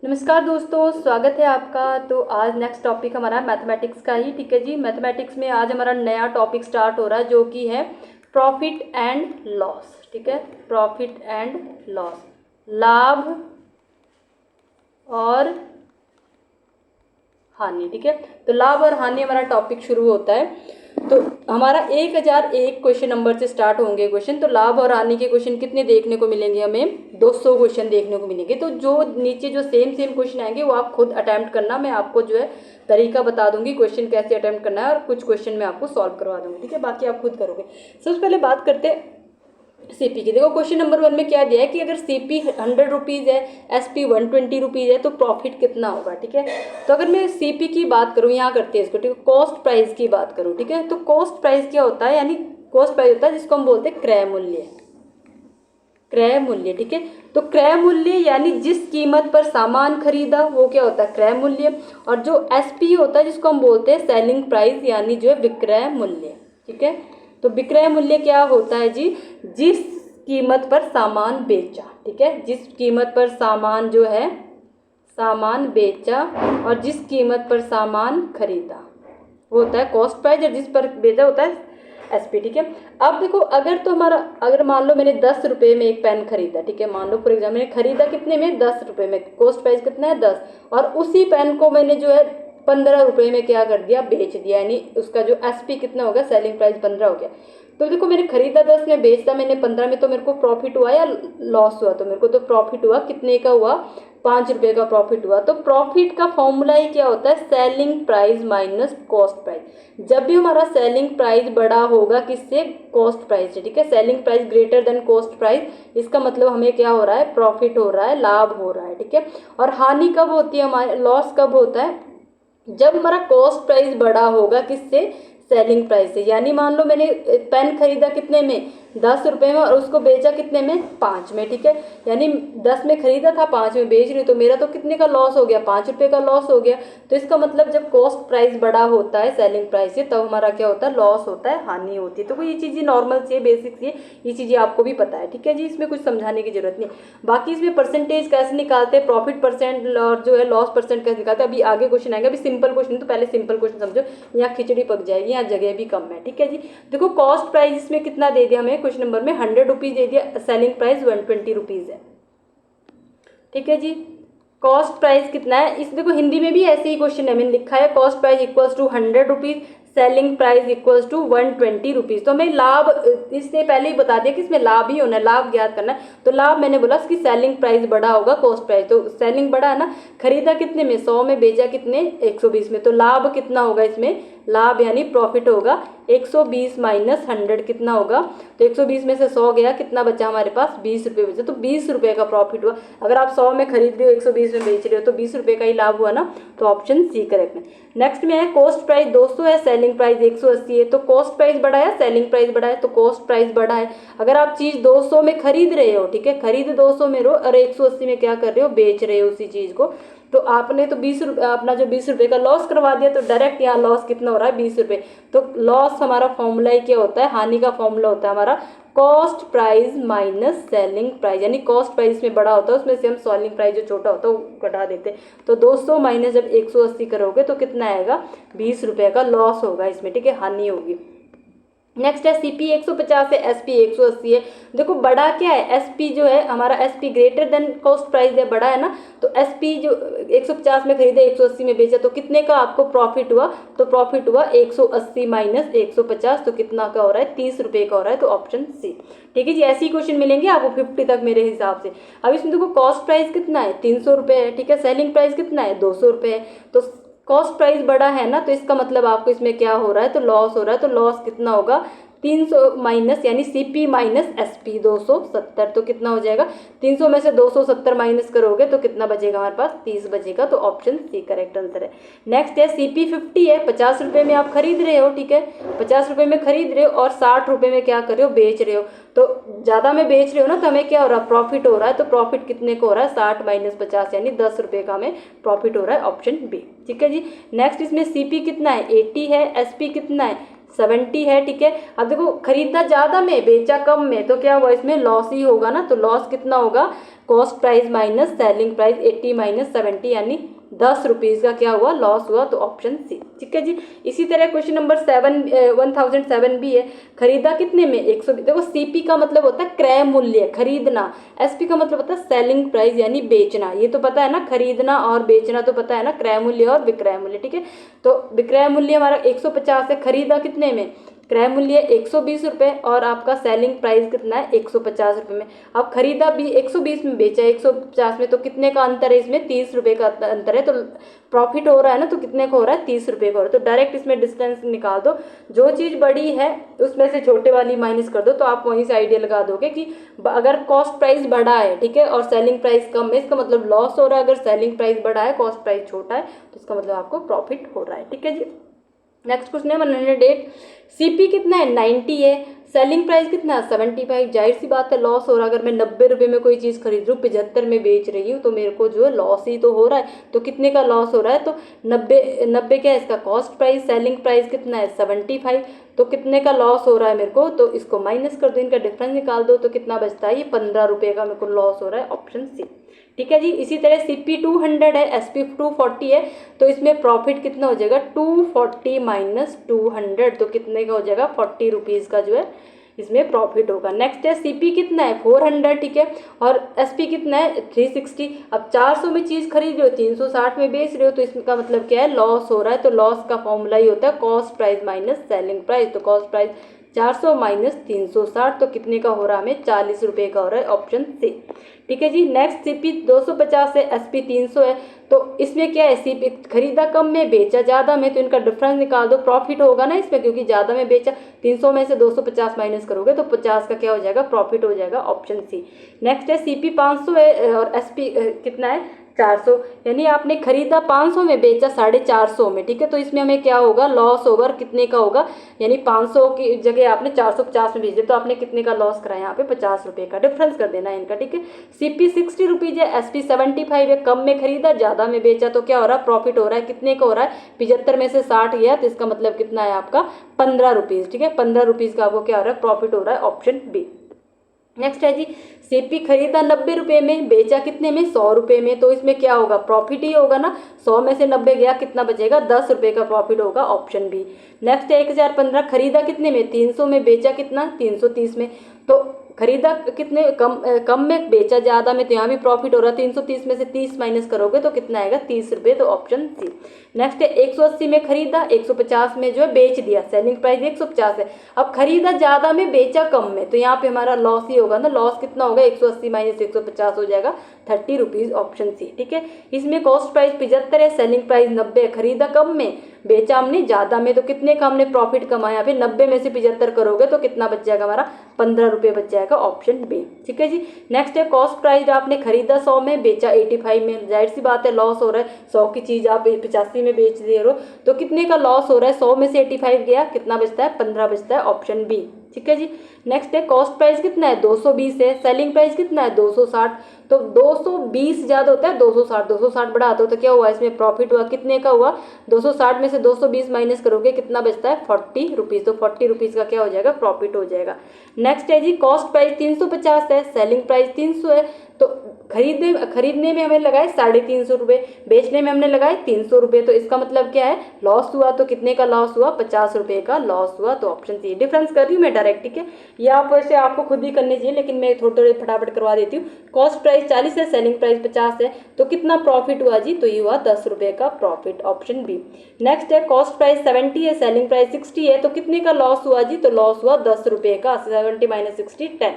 नमस्कार दोस्तों, स्वागत है आपका। तो आज नेक्स्ट टॉपिक हमारा मैथमेटिक्स का ही, ठीक है जी। मैथमेटिक्स में आज हमारा नया टॉपिक स्टार्ट हो रहा है जो कि है प्रॉफिट एंड लॉस, ठीक है। प्रॉफिट एंड लॉस, लाभ और हानि, ठीक है। तो लाभ और हानि हमारा टॉपिक शुरू होता है। तो हमारा 1001 क्वेश्चन नंबर से स्टार्ट होंगे क्वेश्चन। तो लाभ और हानि के क्वेश्चन कितने देखने को मिलेंगे? हमें 200 क्वेश्चन देखने को मिलेंगे। तो जो नीचे जो सेम क्वेश्चन आएंगे वो आप खुद अटेम्प्ट करना। मैं आपको जो है तरीका बता दूंगी क्वेश्चन कैसे अटेम्प्ट करना है, और कुछ क्वेश्चन मैं आपको सॉल्व करवा दूंगी, ठीक है। बाकी आप खुद करोगे। सबसे पहले बात करते हैं सीपी की। देखो क्वेश्चन नंबर 1 में क्या दिया है कि अगर सीपी 100 रुपीज़ है, एसपी 120 रुपीज़ है, तो प्रॉफिट कितना होगा, ठीक है। तो अगर मैं सीपी की बात करूँ, यहाँ करते हैं इसको, ठीक है। कॉस्ट प्राइस की बात करूँ, ठीक है। तो कॉस्ट प्राइस क्या होता है? यानी कॉस्ट प्राइस होता है जिसको हम बोलते हैं क्रय मूल्य। क्रय मूल्य, ठीक है। तो क्रय मूल्य यानी जिस कीमत पर सामान खरीदा वो क्या होता है? क्रय मूल्य। और जो एसपी होता है जिसको हम बोलते हैं सेलिंग प्राइस, यानी जो है विक्रय मूल्य, ठीक है। तो विक्रय मूल्य क्या होता है जी? जिस कीमत पर सामान बेचा, ठीक है। जिस कीमत पर सामान जो है सामान बेचा और जिस कीमत पर सामान खरीदा वो होता है कॉस्ट प्राइस, और जिस पर बेचा होता है एसपी, ठीक है। अब देखो अगर मान लो मैंने 10 रुपये में एक पेन खरीदा, ठीक है। मान लो फॉर एग्जाम्पल मैंने खरीदा कितने में? 10 रुपये में। कॉस्ट प्राइस कितना है? 10। और उसी पेन को मैंने जो है 15 रुपये में क्या कर दिया? बेच दिया। यानी उसका जो एसपी कितना हो गया? सेलिंग प्राइस 15 हो गया। तो देखो मैंने खरीदा 10 में, बेचता मैंने 15 में, तो मेरे को प्रॉफिट हुआ या लॉस हुआ? तो मेरे को तो प्रॉफिट हुआ। कितने का हुआ? 5 रुपये का प्रॉफिट हुआ। तो प्रॉफिट का फॉर्मूला ही क्या होता है? Selling price minus cost price. जब भी हमारा सेलिंग प्राइस बड़ा होगा किससे? कॉस्ट प्राइस से, ठीक है। Selling price greater than cost price, इसका मतलब हमें क्या हो रहा है? प्रॉफिट हो रहा है, लाभ हो रहा है, ठीक है। और हानि कब होती है हमारे? लॉस कब होता है? जब हमारा कॉस्ट प्राइस बड़ा होगा किससे? सेलिंग प्राइस से। यानी मान लो मैंने पेन खरीदा कितने में? 10 रुपये में, और उसको बेचा कितने में? 5 में, ठीक है। यानी 10 में खरीदा था, 5 में बेच रही हूँ, तो मेरा तो कितने का लॉस हो गया? 5 रुपये का लॉस हो गया। तो इसका मतलब जब कॉस्ट प्राइस बड़ा होता है सेलिंग प्राइस से, तब हमारा क्या होता है? लॉस होता है, हानि होती है। तो ये चीज़ें नॉर्मल सी है, बेसिक सी है, ये चीज़ें आपको भी पता है, ठीक है जी। इसमें कुछ समझाने की जरूरत नहीं। बाकी इसमें परसेंटेज कैसे निकालते हैं, प्रॉफिट परसेंट और जो है लॉस परसेंट कैसे निकालते हैं, अभी आगे क्वेश्चन आएगा। अभी सिंपल क्वेश्चन, तो पहले सिंपल क्वेश्चन समझो, यहाँ खिचड़ी पक जाएगी, यहाँ जगह भी कम है, ठीक है जी। देखो कॉस्ट प्राइस इसमें कितना दे दिया हमें क्वेश्चन नंबर में? 100 रुपीज़ दे दिया। सेलिंग प्राइस 120 रुपीज़ है, ठीक है जी। कॉस्ट प्राइस कितना है? इस देखो हिंदी में भी ऐसे ही क्वेश्चन है, मैंने लिखा है cost price equals to 100 rupees, selling price equals to 120 rupees. तो हमें लाभ इसने पहले ही बता दिया कि इसमें लाभ ही होना है, लाभ ज्ञात करना है। तो लाभ मैंने बोला इसकी सेलिंग प्राइस बड़ा होगा कॉस्ट प्राइस, तो सेलिंग बड़ा है ना। खरीदा कितने में? 100 में, बेचा कितने? 120 में। तो लाभ कितना होगा इसमें? लाभ यानी प्रॉफिट होगा 120 माइनस 100 कितना होगा? तो 120 में से 100 गया, कितना बचा हमारे पास? 20 रुपये बचा। तो 20 रुपये का प्रॉफिट हुआ। अगर आप 100 में खरीद रहे हो, 120 में बेच रहे हो, तो 20 रुपये का ही लाभ हुआ ना। तो ऑप्शन सी करेक्ट है। नेक्स्ट में है कॉस्ट प्राइस 200 है, सेलिंग प्राइस 180 है। तो कॉस्ट प्राइस बड़ा है, सेलिंग प्राइस बड़ा है, तो कॉस्ट प्राइस बड़ा है। अगर आप चीज़ 200 में खरीद रहे हो, ठीक है, खरीद 200 में रहो, और 180 में क्या कर रहे हो? बेच रहे हो उसी चीज़ को, तो आपने तो 20 रुपये अपना जो 20 रुपये का लॉस करवा दिया। तो डायरेक्ट यहाँ लॉस कितना हो रहा है? 20 रुपये। तो लॉस हमारा फॉर्मूला ही क्या होता है? हानि का फॉर्मूला होता है हमारा cost price minus selling price. यानी कॉस्ट प्राइस में बड़ा होता है, उसमें से हम सेलिंग प्राइस जो छोटा होता है वो घटा देते हैं। तो 200 माइनस जब 180 करोगे तो कितना आएगा? 20 रुपये का लॉस होगा इसमें, ठीक है, हानि होगी। नेक्स्ट है सीपी 150 है, एसपी 180 है। देखो बड़ा क्या है? एसपी जो है हमारा, SP greater than cost price है, बड़ा है ना। तो एसपी जो 150 में खरीदा, 180 में बेचा, तो कितने का आपको प्रॉफिट हुआ? तो प्रॉफिट हुआ 180 माइनस 150, तो कितना का हो रहा है? 30 रुपये का हो रहा है। तो ऑप्शन सी, ठीक है जी। ऐसे ही क्वेश्चन मिलेंगे आपको 50 तक मेरे हिसाब से। अब इसमें देखो कॉस्ट प्राइस कितना है? 300 रुपये है, ठीक है। सेलिंग प्राइस कितना है? 200 रुपये है। तो कॉस्ट प्राइस बड़ा है ना, तो इसका मतलब आपको इसमें क्या हो रहा है? तो लॉस हो रहा है। तो लॉस कितना होगा? 300 माइनस यानी सीपी माइनस एसपी 270। तो कितना हो जाएगा? 300 में से 270 माइनस करोगे तो कितना बचेगा हमारे पास? 30 बचेगा। तो ऑप्शन सी करेक्ट आंसर है। नेक्स्ट है सीपी 50 है, 50 रुपये में आप खरीद रहे हो, ठीक है। 50 रुपये में खरीद रहे हो और 60 रुपये में क्या कर रहे हो? बेच रहे हो। तो ज़्यादा में बेच रहे हो ना, तो हमें क्या हो रहा है? प्रॉफिट हो रहा है। तो प्रॉफिट कितने को हो रहा है? 60 माइनस 50 यानी 10 रुपये का हमें प्रॉफिट हो रहा है। ऑप्शन बी, ठीक है जी। नेक्स्ट इसमें सीपी कितना है? 80 है, एसपी कितना है? 70 है, ठीक है। अब देखो खरीदा ज़्यादा में बेचा कम में, तो क्या हुआ इसमें लॉस ही होगा ना, तो लॉस कितना होगा, cost price minus selling price 80 minus 70 यानी 10 रुपीज़ का क्या हुआ, लॉस हुआ, तो ऑप्शन सी, ठीक है जी। इसी तरह क्वेश्चन नंबर 1007 भी है, खरीदा कितने में 100। देखो सीपी का मतलब होता है क्रय मूल्य खरीदना, एसपी का मतलब होता है सेलिंग प्राइस यानी बेचना, ये तो पता है ना, खरीदना और बेचना तो पता है ना, क्रय मूल्य और विक्रय मूल्य, ठीक है। तो विक्रय मूल्य हमारा 150 है, खरीदा कितने में, क्रय मूल्य 120 रुपये और आपका सेलिंग प्राइस कितना है 150 रुपये में। अब खरीदा भी 120 में, बेचा 150 में, तो कितने का अंतर है इसमें, 30 रुपये का अंतर है, तो प्रॉफिट हो रहा है ना, तो कितने का हो रहा है, 30 रुपये का हो रहा है। तो डायरेक्ट इसमें डिस्टेंस निकाल दो, जो चीज़ बड़ी है उसमें से छोटे वाली माइनस कर दो, तो आप वहीं से आइडिया लगा दोगे कि अगर कॉस्ट प्राइस बड़ा है, ठीक है, और सेलिंग प्राइस कम है, इसका मतलब लॉस हो रहा है। अगर सेलिंग प्राइस बड़ा है कॉस्ट प्राइस छोटा है, तो इसका मतलब आपको प्रॉफिट हो रहा है, ठीक है जी। नेक्स्ट क्वेश्चन है 108, सीपी कितना है 90 है, सेलिंग प्राइस कितना है 75। जाहिर सी बात है लॉस हो रहा है, अगर मैं 90 रुपये में कोई चीज़ खरीद रही हूँ 75 में बेच रही हूँ, तो मेरे को जो है लॉस ही तो हो रहा है। तो कितने का लॉस हो रहा है, तो 90 क्या है इसका कॉस्ट प्राइस, सेलिंग प्राइस कितना है 75, तो कितने का लॉस हो रहा है मेरे को, तो इसको माइनस कर दो, इनका डिफरेंस निकाल दो, तो कितना बचता है, ये 15 रुपये का मेरे को लॉस हो रहा है, ऑप्शन सी, ठीक है जी। इसी तरह CP 200 है, SP 240 है, तो इसमें प्रॉफिट कितना हो जाएगा 240 माइनस 200, तो कितने का हो जाएगा 40 रुपीज़ का जो है इसमें प्रॉफिट होगा। नेक्स्ट है CP कितना है 400, ठीक है, और SP कितना है 360। अब 400 में चीज़ खरीद रहे हो 360 में बेच रहे हो, तो इसका मतलब क्या है लॉस हो रहा है। तो लॉस का फॉर्मूला ही होता है cost price minus selling price, तो कॉस्ट प्राइस 400 माइनस 360, तो कितने का हो रहा है हमें 40 रुपये का हो रहा है, ऑप्शन सी, ठीक है जी। नेक्स्ट CP 250 है, SP 300 है, तो इसमें क्या है CP खरीदा कम में बेचा ज़्यादा में, तो इनका डिफरेंस निकाल दो, प्रॉफिट होगा ना इसमें, क्योंकि ज़्यादा में बेचा, 300 में से 250 माइनस करोगे तो 50 का क्या हो जाएगा प्रॉफिट हो जाएगा, ऑप्शन सी। नेक्स्ट है CP 500 है और SP कितना है 400, यानी आपने खरीदा 500 में बेचा 450 में, ठीक है, तो इसमें हमें क्या होगा लॉस होगा, और कितने का होगा, यानी 500 की जगह आपने 450 में बेच दिया, तो आपने कितने का लॉस कराया यहाँ पे 50 रुपये का, डिफरेंस कर देना है इनका, ठीक है। CP 60 रुपीज़ है, SP 75 है, कम में खरीदा ज़्यादा में बेचा, तो क्या हो रहा है प्रॉफिट हो रहा है, कितने का हो रहा है 75 में से 60 गया, तो इसका मतलब कितना है आपका 15 रुपीज़, ठीक है, 15 रुपीज़ का आपको क्या हो रहा है प्रॉफिट हो रहा है, ऑप्शन बी। नेक्स्ट है जी CP खरीदा 90 रुपये में, बेचा कितने में 100 रुपये में, तो इसमें क्या होगा प्रॉफिट ही होगा ना, 100 में से 90 गया, कितना बचेगा 10 रुपये का प्रॉफिट होगा, ऑप्शन बी। नेक्स्ट है 1015 खरीदा कितने में 300 में, बेचा कितना 330 में, तो खरीदा कितने कम में बेचा ज़्यादा में, तो यहाँ भी प्रॉफिट हो रहा है, 330 में से 30 माइनस करोगे तो कितना आएगा 30 रुपये, तो ऑप्शन सी। नेक्स्ट है 180 में खरीदा 150 में जो है बेच दिया, सेलिंग प्राइस 150 है, अब खरीदा ज़्यादा में बेचा कम में, तो यहाँ पे हमारा लॉस ही होगा ना, लॉस कितना होगा 180 माइनस 150 हो जाएगा 30 रुपीज़, ऑप्शन सी, ठीक है। इसमें कॉस्ट प्राइस 75 है, सेलिंग प्राइस 90 है, खरीदा कम में बेचा हमने ज़्यादा में, तो कितने का हमने प्रॉफिट कमाया, यहाँ पे 90 में से 75 करोगे तो कितना बच जाएगा हमारा 15 रुपये बच जाएगा, ऑप्शन बी, ठीक है जी। नेक्स्ट है कॉस्ट प्राइस आपने खरीदा 100 में, बेचा 85 में, जाहिर सी बात है लॉस हो रहा है, 100 की चीज़ आप 85 में बेच दे रहे हो, तो कितने का लॉस हो रहा है 100 में से 85 गया, कितना बचता है 15 बचता है, ऑप्शन बी, ठीक है जी। नेक्स्ट है कॉस्ट प्राइस कितना है 220 है, सेलिंग प्राइस कितना है 260, तो 220 ज़्यादा होता है 260 बढ़ा दो, तो क्या हुआ इसमें प्रॉफिट हुआ, कितने का हुआ 260 में से 220 माइनस करोगे कितना बचता है 40 रुपीज़, तो 40 रुपीज़ का क्या हो जाएगा प्रॉफिट हो जाएगा। नेक्स्ट है जी कॉस्ट प्राइस 350 है, सेलिंग प्राइस 300 है, तो खरीदने में हमें लगाए 350 रुपये, बेचने में हमने लगाए 300 रुपये, तो इसका मतलब क्या है लॉस हुआ, तो कितने का लॉस हुआ 50 रुपये का लॉस हुआ, तो ऑप्शन सी। डिफरेंस कर रही हूँ मैं डायरेक्ट, ठीक है, ये आप वैसे आपको खुद ही करने चाहिए, लेकिन मैं थोड़े फटाफट करवा देती हूँ। कॉस्ट प्राइस 40 है, सेलिंग प्राइस 50 है, तो कितना प्रॉफिट हुआ जी, तो ये हुआ 10 रुपये का प्रॉफिट, ऑप्शन बी। नेक्स्ट है कॉस्ट प्राइस 70 है, सेलिंग प्राइस 60 है, तो कितने का लॉस हुआ जी, तो लॉस हुआ 10 रुपये का, 70 माइनस 60 10,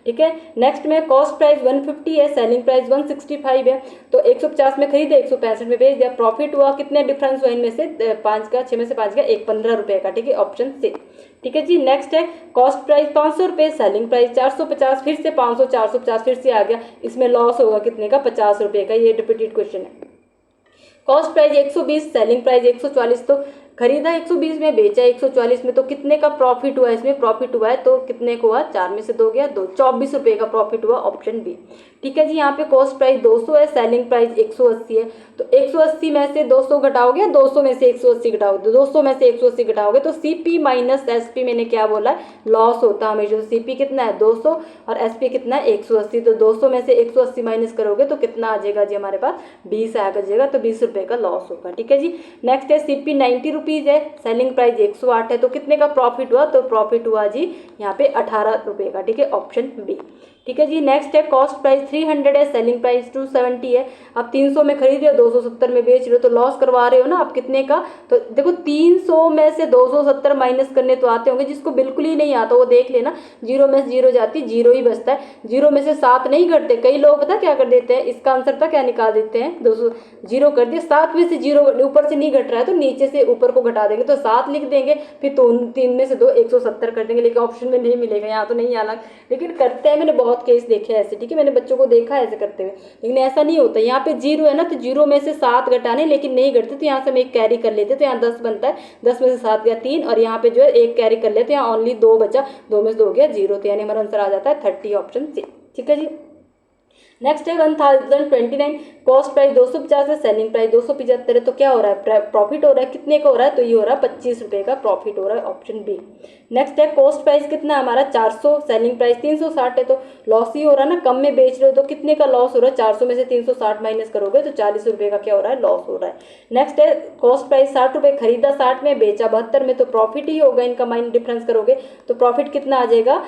ठीक है। नेक्स्ट में कॉस्ट प्राइस 150 है, सेलिंग प्राइस 165 है, तो 150 में खरीदे 165 में बेच दिया, प्रॉफिट हुआ कितने डिफरेंस हुआ इनमें से 5 का, 6 में से 5 का 15 रुपये का, ठीक है, ऑप्शन सी, ठीक है जी। नेक्स्ट है कॉस्ट प्राइस 500 रुपये, सेलिंग प्राइस 450, फिर से 500 450 फिर से आ गया, इसमें लॉस होगा कितने का 50 रुपये का, ये रिपीटेड क्वेश्चन है। कॉस्ट प्राइस 120, सेलिंग प्राइस 140, तो खरीदा 120 में, बेचा 140 में, तो कितने का प्रॉफिट हुआ, इसमें प्रॉफिट हुआ है तो कितने को हुआ, 4 में से 2 गया 2, 24 रुपये का प्रॉफिट हुआ, ऑप्शन बी। ठीक है जी, यहाँ पे कॉस्ट प्राइस 200 है, सेलिंग प्राइस 180 है, तो 180 में से 200 घटाओगे, 200 में से 180 घटाओगे, तो 200 में से 180 घटाओगे तो सीपी माइनस एसपी, मैंने क्या बोला है, लॉस होता है हमेशा। सीपी कितना है 200 और एसपी कितना है 180, तो 200 में से 180 माइनस करोगे तो कितना आ जाएगा जी, हमारे पास 20 आएगा जाएगा, तो 20 रुपये का लॉस होगा। ठीक है जी, नेक्स्ट है सीपी 90 रुपीज़ है, सेलिंग प्राइस 108 है, तो कितने का प्रॉफिट हुआ, तो प्रॉफिट हुआ जी यहाँ पे 18 रुपये का। ठीक है, ऑप्शन बी। ठीक है जी, नेक्स्ट है कॉस्ट प्राइस 300 है, सेलिंग प्राइस 270 है। आप 300 में खरीद रहे हो, 270 में बेच रहे हो, तो लॉस करवा रहे हो ना आप, कितने का, तो देखो 300 में से 270 माइनस करने तो आते होंगे, जिसको बिल्कुल ही नहीं आता वो देख लेना, जीरो में से जीरो जाती, जीरो ही बचता है, जीरो में से 7 नहीं घटते। कई लोग पता क्या कर देते हैं, इसका आंसर पता क्या निकाल देते हैं, 200 जीरो कर दिया, 7 में से जीरो ऊपर से नहीं घट रहा है तो नीचे से ऊपर को घटा देंगे, तो 7 लिख देंगे, फिर 3 में से 2 170 कर देंगे, लेकिन ऑप्शन में नहीं मिलेगा, यहाँ तो नहीं आना, लेकिन करते हैं, मैंने बहुत केस देखे हैं ऐसे। ठीक है, मैंने बच्चों को देखा है ऐसे करते हुए, लेकिन ऐसा नहीं होता। यहाँ पे जीरो है ना, तो जीरो में से 7 घटाने, लेकिन नहीं घटते, तो यहाँ से हम एक कैरी कर लेते, तो यहाँ 10 बनता है, 10 में से 7 गया 3, और यहाँ पे जो है एक कैरी कर लेते हैं, यहाँ ओनली 2 बचा, 2 में से 2 गया 0, तो यानी हमारा आंसर आ जाता है 30, ऑप्शन सी। ठीक है जी, नेक्स्ट है 1029, कॉस्ट प्राइस 250 है, सेलिंग प्राइस 275 है, तो क्या हो रहा है, प्रॉफिट हो रहा है, कितने का हो रहा है, तो ये हो रहा है 25 रुपये का प्रॉफिट हो रहा है, ऑप्शन बी। नेक्स्ट है कॉस्ट प्राइस कितना है हमारा 400, सेलिंग प्राइस 360 है, तो लॉस ही हो रहा है ना, कम में बेच रहे हो, तो कितने का लॉस हो रहा है, 400 में से 360 माइनस करोगे तो 40 रुपये का क्या हो रहा है, लॉस हो रहा है। नेक्स्ट है कॉस्ट प्राइस 60 रुपये, खरीदा 60 में, बेचा 72 में, तो प्रॉफिट ही होगा, इनका माइंड डिफरेंस करोगे तो प्रॉफिट कितना आ जाएगा,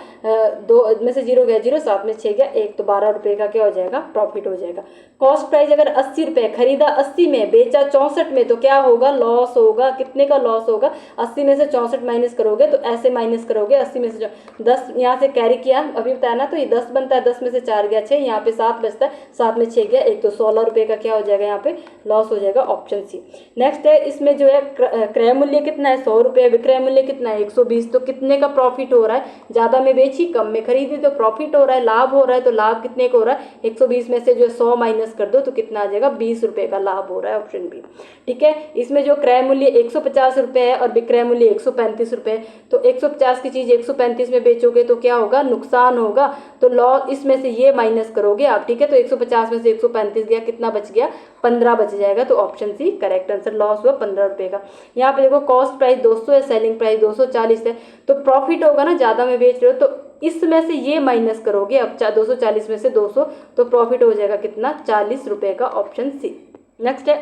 2 में से 0 गया 0, 7 में 6 गया 1, तो 12 रुपये का क्या हो जाएगा, प्रॉफिट हो जाएगा। कॉस्ट प्राइस अगर 80 रुपये, खरीदा 80 में, बेचा 64 में, तो क्या होगा, लॉस होगा, कितने का लॉस होगा, 80 में से 64 माइनस करोगे, तो ऐसे माइनस करोगे, 80 में से 10 यहाँ से कैरी किया, अभी बताया ना, तो ये 10 बनता है, 10 में से 4 गया 6, यहाँ पे 7 बचता है, 7 में 6 गया 1, तो 16 रुपये का क्या हो जाएगा, यहाँ पे लॉस हो जाएगा, ऑप्शन सी। नेक्स्ट है इसमें जो है क्रय मूल्य कितना है 100 रुपये, विक्रय मूल्य कितना है 120, तो कितने का प्रॉफिट हो रहा है, ज़्यादा में बेची कम में खरीदी तो प्रॉफिट हो रहा है, लाभ हो रहा है, तो लाभ कितने का हो रहा है, 120 में से जो 100 माइनस कर दो तो कितना आ जाएगा, 20 रुपये का लाभ हो रहा है, ऑप्शन बी। ठीक है, इसमें जो क्रय मूल्य 150 रुपये है और विक्रय मूल्य 135 रुपये, तो 150 की चीज़ 135 में बेचोगे तो क्या होगा, नुकसान होगा, तो लॉस इसमें से ये माइनस करोगे आप। ठीक है, तो 150 में से 135 गया, कितना बच गया, 15 बच जाएगा, तो option C correct answer, loss हुआ 15 रुपये का। यहाँ पे देखो कॉस्ट प्राइस 200 है, सेलिंग प्राइस 240 है, तो प्रॉफिट होगा ना, ज़्यादा में बेच रहे हो, तो इसमें से ये माइनस करोगे, अब 240 में से 200, तो प्रॉफिट हो जाएगा कितना, 40 रुपये का, ऑप्शन सी। नेक्स्ट है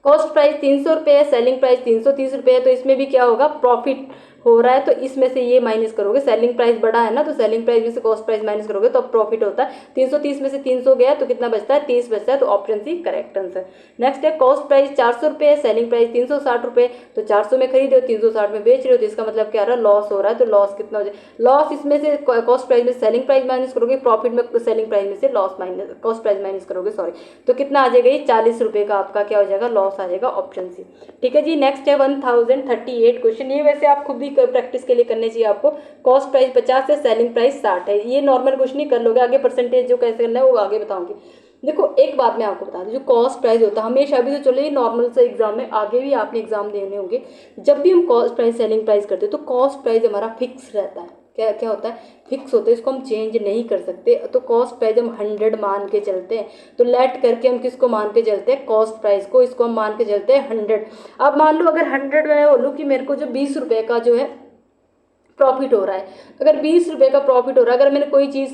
कॉस्ट प्राइस 300 रुपये है, सेलिंग प्राइस 330 रुपये है, तो इसमें भी क्या होगा, प्रॉफिट हो रहा है, तो इसमें से ये माइनस करोगे, सेलिंग प्राइस बड़ा है ना, तो सेलिंग प्राइस में से कॉस्ट प्राइस माइनस करोगे तो अब प्रॉफिट होता है, 330 में से 300 गया तो कितना बचता है, 30 बचता है, तो option C correct answer. Next है कॉस्ट प्राइस 400 रुपये है, सेलिंग प्राइस 360 रुपये, तो 400 में खरीद रहे हो 360 में बेच रहे हो, तो इसका मतलब क्या रहा, लॉस हो रहा है, तो लॉस कितना हो जाए, लॉस इसमें से कॉस्ट प्राइस में सेलिंग प्राइस माइनस करोगे, प्रॉफिट में सेलिंग प्राइस में से loss minus cost price minus करोगे, सॉरी, तो कितना आ जाएगा, ये 40 रुपये का आपका क्या हो जाएगा, लॉस आ जाएगा, ऑप्शन सी। ठीक है जी, नेक्स्ट है 1038 क्वेश्चन, ये वैसे आप खुद भी प्रैक्टिस के लिए करने चाहिए आपको। कॉस्ट प्राइस 50 है, सेलिंग प्राइस 60 है, ये नॉर्मल क्वेश्चन ही कर लोगे, आगे परसेंटेज जो कैसे करना है वो आगे बताऊंगी। देखो एक बात मैं आपको बता दूं, जो कॉस्ट प्राइस होता है हमेशा, अभी तो चलो ये नॉर्मल से एग्जाम में, आगे भी आपने एग्जाम देने होंगे, जब भी हम कॉस्ट प्राइस सेलिंग प्राइस करते हैं तो कॉस्ट प्राइस हमारा फिक्स रहता है, क्या क्या होता है, फिक्स होता है, इसको हम चेंज नहीं कर सकते। तो कॉस्ट प्राइस हम 100 मान के चलते हैं, तो लेट करके हम किसको मान के चलते हैं, कॉस्ट प्राइस को, इसको हम मान के चलते हैं 100। अब मान लो अगर 100 में बोलूँ कि मेरे को जो 20 रुपये का जो है प्रॉफिट हो रहा है, अगर 20 रुपये का प्रॉफिट हो रहा है, अगर मैंने कोई चीज़,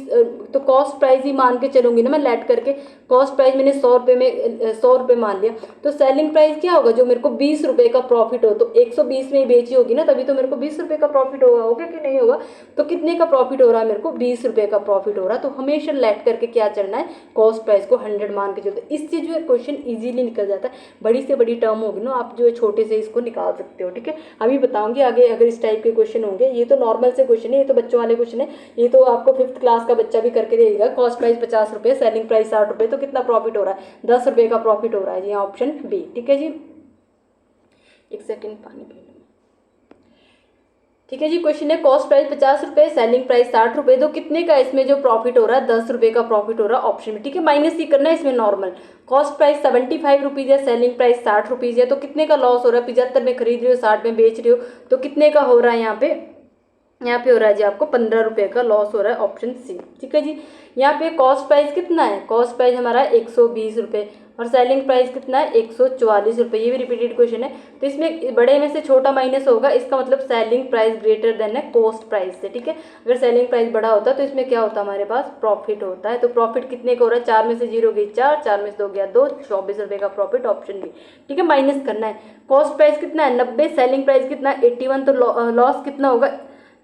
तो कॉस्ट प्राइस ही मान के चलूंगी ना मैं, लेट करके कॉस्ट प्राइस मैंने 100 रुपये में 100 रुपये मान लिया, तो सेलिंग प्राइस क्या होगा, जो मेरे को 20 रुपये का प्रॉफिट हो, तो 120 में ही बेची होगी ना, तभी तो मेरे को 20 रुपये का प्रॉफिट होगा कि नहीं होगा, तो कितने का प्रॉफिट हो रहा है मेरे को, 20 रुपये का प्रॉफिट हो रहा है, तो हमेशा लेट करके क्या चलना है, कॉस्ट प्राइस को 100 मान के चलते, इससे जो है क्वेश्चन ईजिली निकल जाता है। बड़ी से बड़ी टर्म होगी ना, आप जो है छोटे से इसको निकाल सकते हो। ठीक है, अभी बताऊंगी आगे अगर इस टाइप के क्वेश्चन होंगे, ये तो नॉर्मल से क्वेश्चन है, ये तो बच्चों वाले क्वेश्चन है, ये तो आपको 5th क्लास का बच्चा भी करके देगा। कॉस्ट प्राइस 50 रुपये, सेलिंग प्राइस 60 रुपये, तो कितना प्रॉफिट हो रहा है, 10 रुपये का प्रॉफिट हो रहा है जी, ऑप्शन बी। ठीक है जी, एक सेकंड पानी पी लो। ठीक है जी। क्वेश्चन है कॉस्ट प्राइस 50 रुपये, सेलिंग प्राइस 60 रुपये, तो कितने का इसमें जो प्रॉफिट हो रहा है 10 रुपये का प्रॉफिट हो रहा है ऑप्शन में। ठीक है, माइनस ही करना है इसमें नॉर्मल। कॉस्ट प्राइस 75 रुपीज़ है, सेलिंग प्राइस 60 रुपीज़ है, तो कितने का लॉस हो रहा है। 75 में खरीद रहे हो, 60 में बेच रहे हो, तो कितने का हो रहा है यहाँ पे हो रहा है जी आपको 15 रुपये का लॉस हो रहा है ऑप्शन सी। ठीक है जी। यहाँ पे कॉस्ट प्राइस कितना है, कॉस्ट प्राइस हमारा 120 रुपये और सेलिंग प्राइस कितना है 144 रुपये। ये भी रिपीटेड क्वेश्चन है, तो इसमें बड़े में से छोटा माइनस होगा, इसका मतलब सेलिंग प्राइस ग्रेटर देन है कॉस्ट प्राइस से। ठीक है, अगर सेलिंग प्राइस बड़ा होता है तो इसमें क्या होता है, हमारे पास प्रॉफिट होता है। तो प्रॉफिट कितने का हो रहा है, 4 में से 0 गई 4, 4 में से 2 गया 2, 24 रुपये का प्रॉफिट ऑप्शन बी। ठीक है, माइनस करना है। कॉस्ट प्राइस कितना है 90, सेलिंग प्राइस कितना है 81, तो लॉस कितना होगा।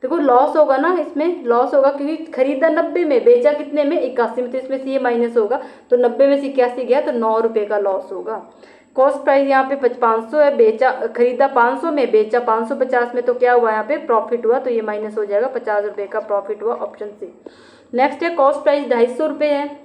देखो लॉस होगा ना, इसमें लॉस होगा क्योंकि खरीदा 90 में, बेचा कितने में 81 में, तो इसमें से ये माइनस होगा, तो 90 में से 81 गया तो 9 रुपये का लॉस होगा। कॉस्ट प्राइस यहाँ पे 500 है, बेचा खरीदा 500 में, बेचा 550 में, तो क्या हुआ यहाँ पे प्रॉफिट हुआ, तो ये माइनस हो जाएगा, 50 रुपये का प्रॉफिट हुआ ऑप्शन सी। नेक्स्ट है कॉस्ट प्राइस 250 रुपये है।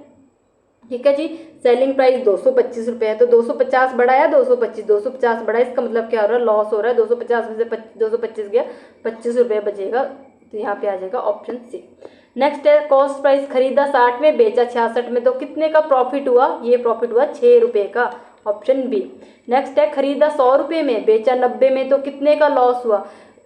ठीक है जी, सेलिंग प्राइस 225 रुपये है, तो 250 बढ़ा या 225, 250 बढ़ा, इसका मतलब क्या हो रहा है लॉस हो रहा है। 250 में से 225 गया, 25 रुपये बचेगा, तो यहाँ पे आ जाएगा ऑप्शन सी। नेक्स्ट है कॉस्ट प्राइस खरीदा 60 में, बेचा 66 में, तो कितने का प्रॉफिट हुआ, ये प्रॉफिट हुआ 6 रुपये का ऑप्शन बी। नेक्स्ट है खरीदा 100 रुपये में, बेचा 90 में, तो कितने का लॉस हुआ,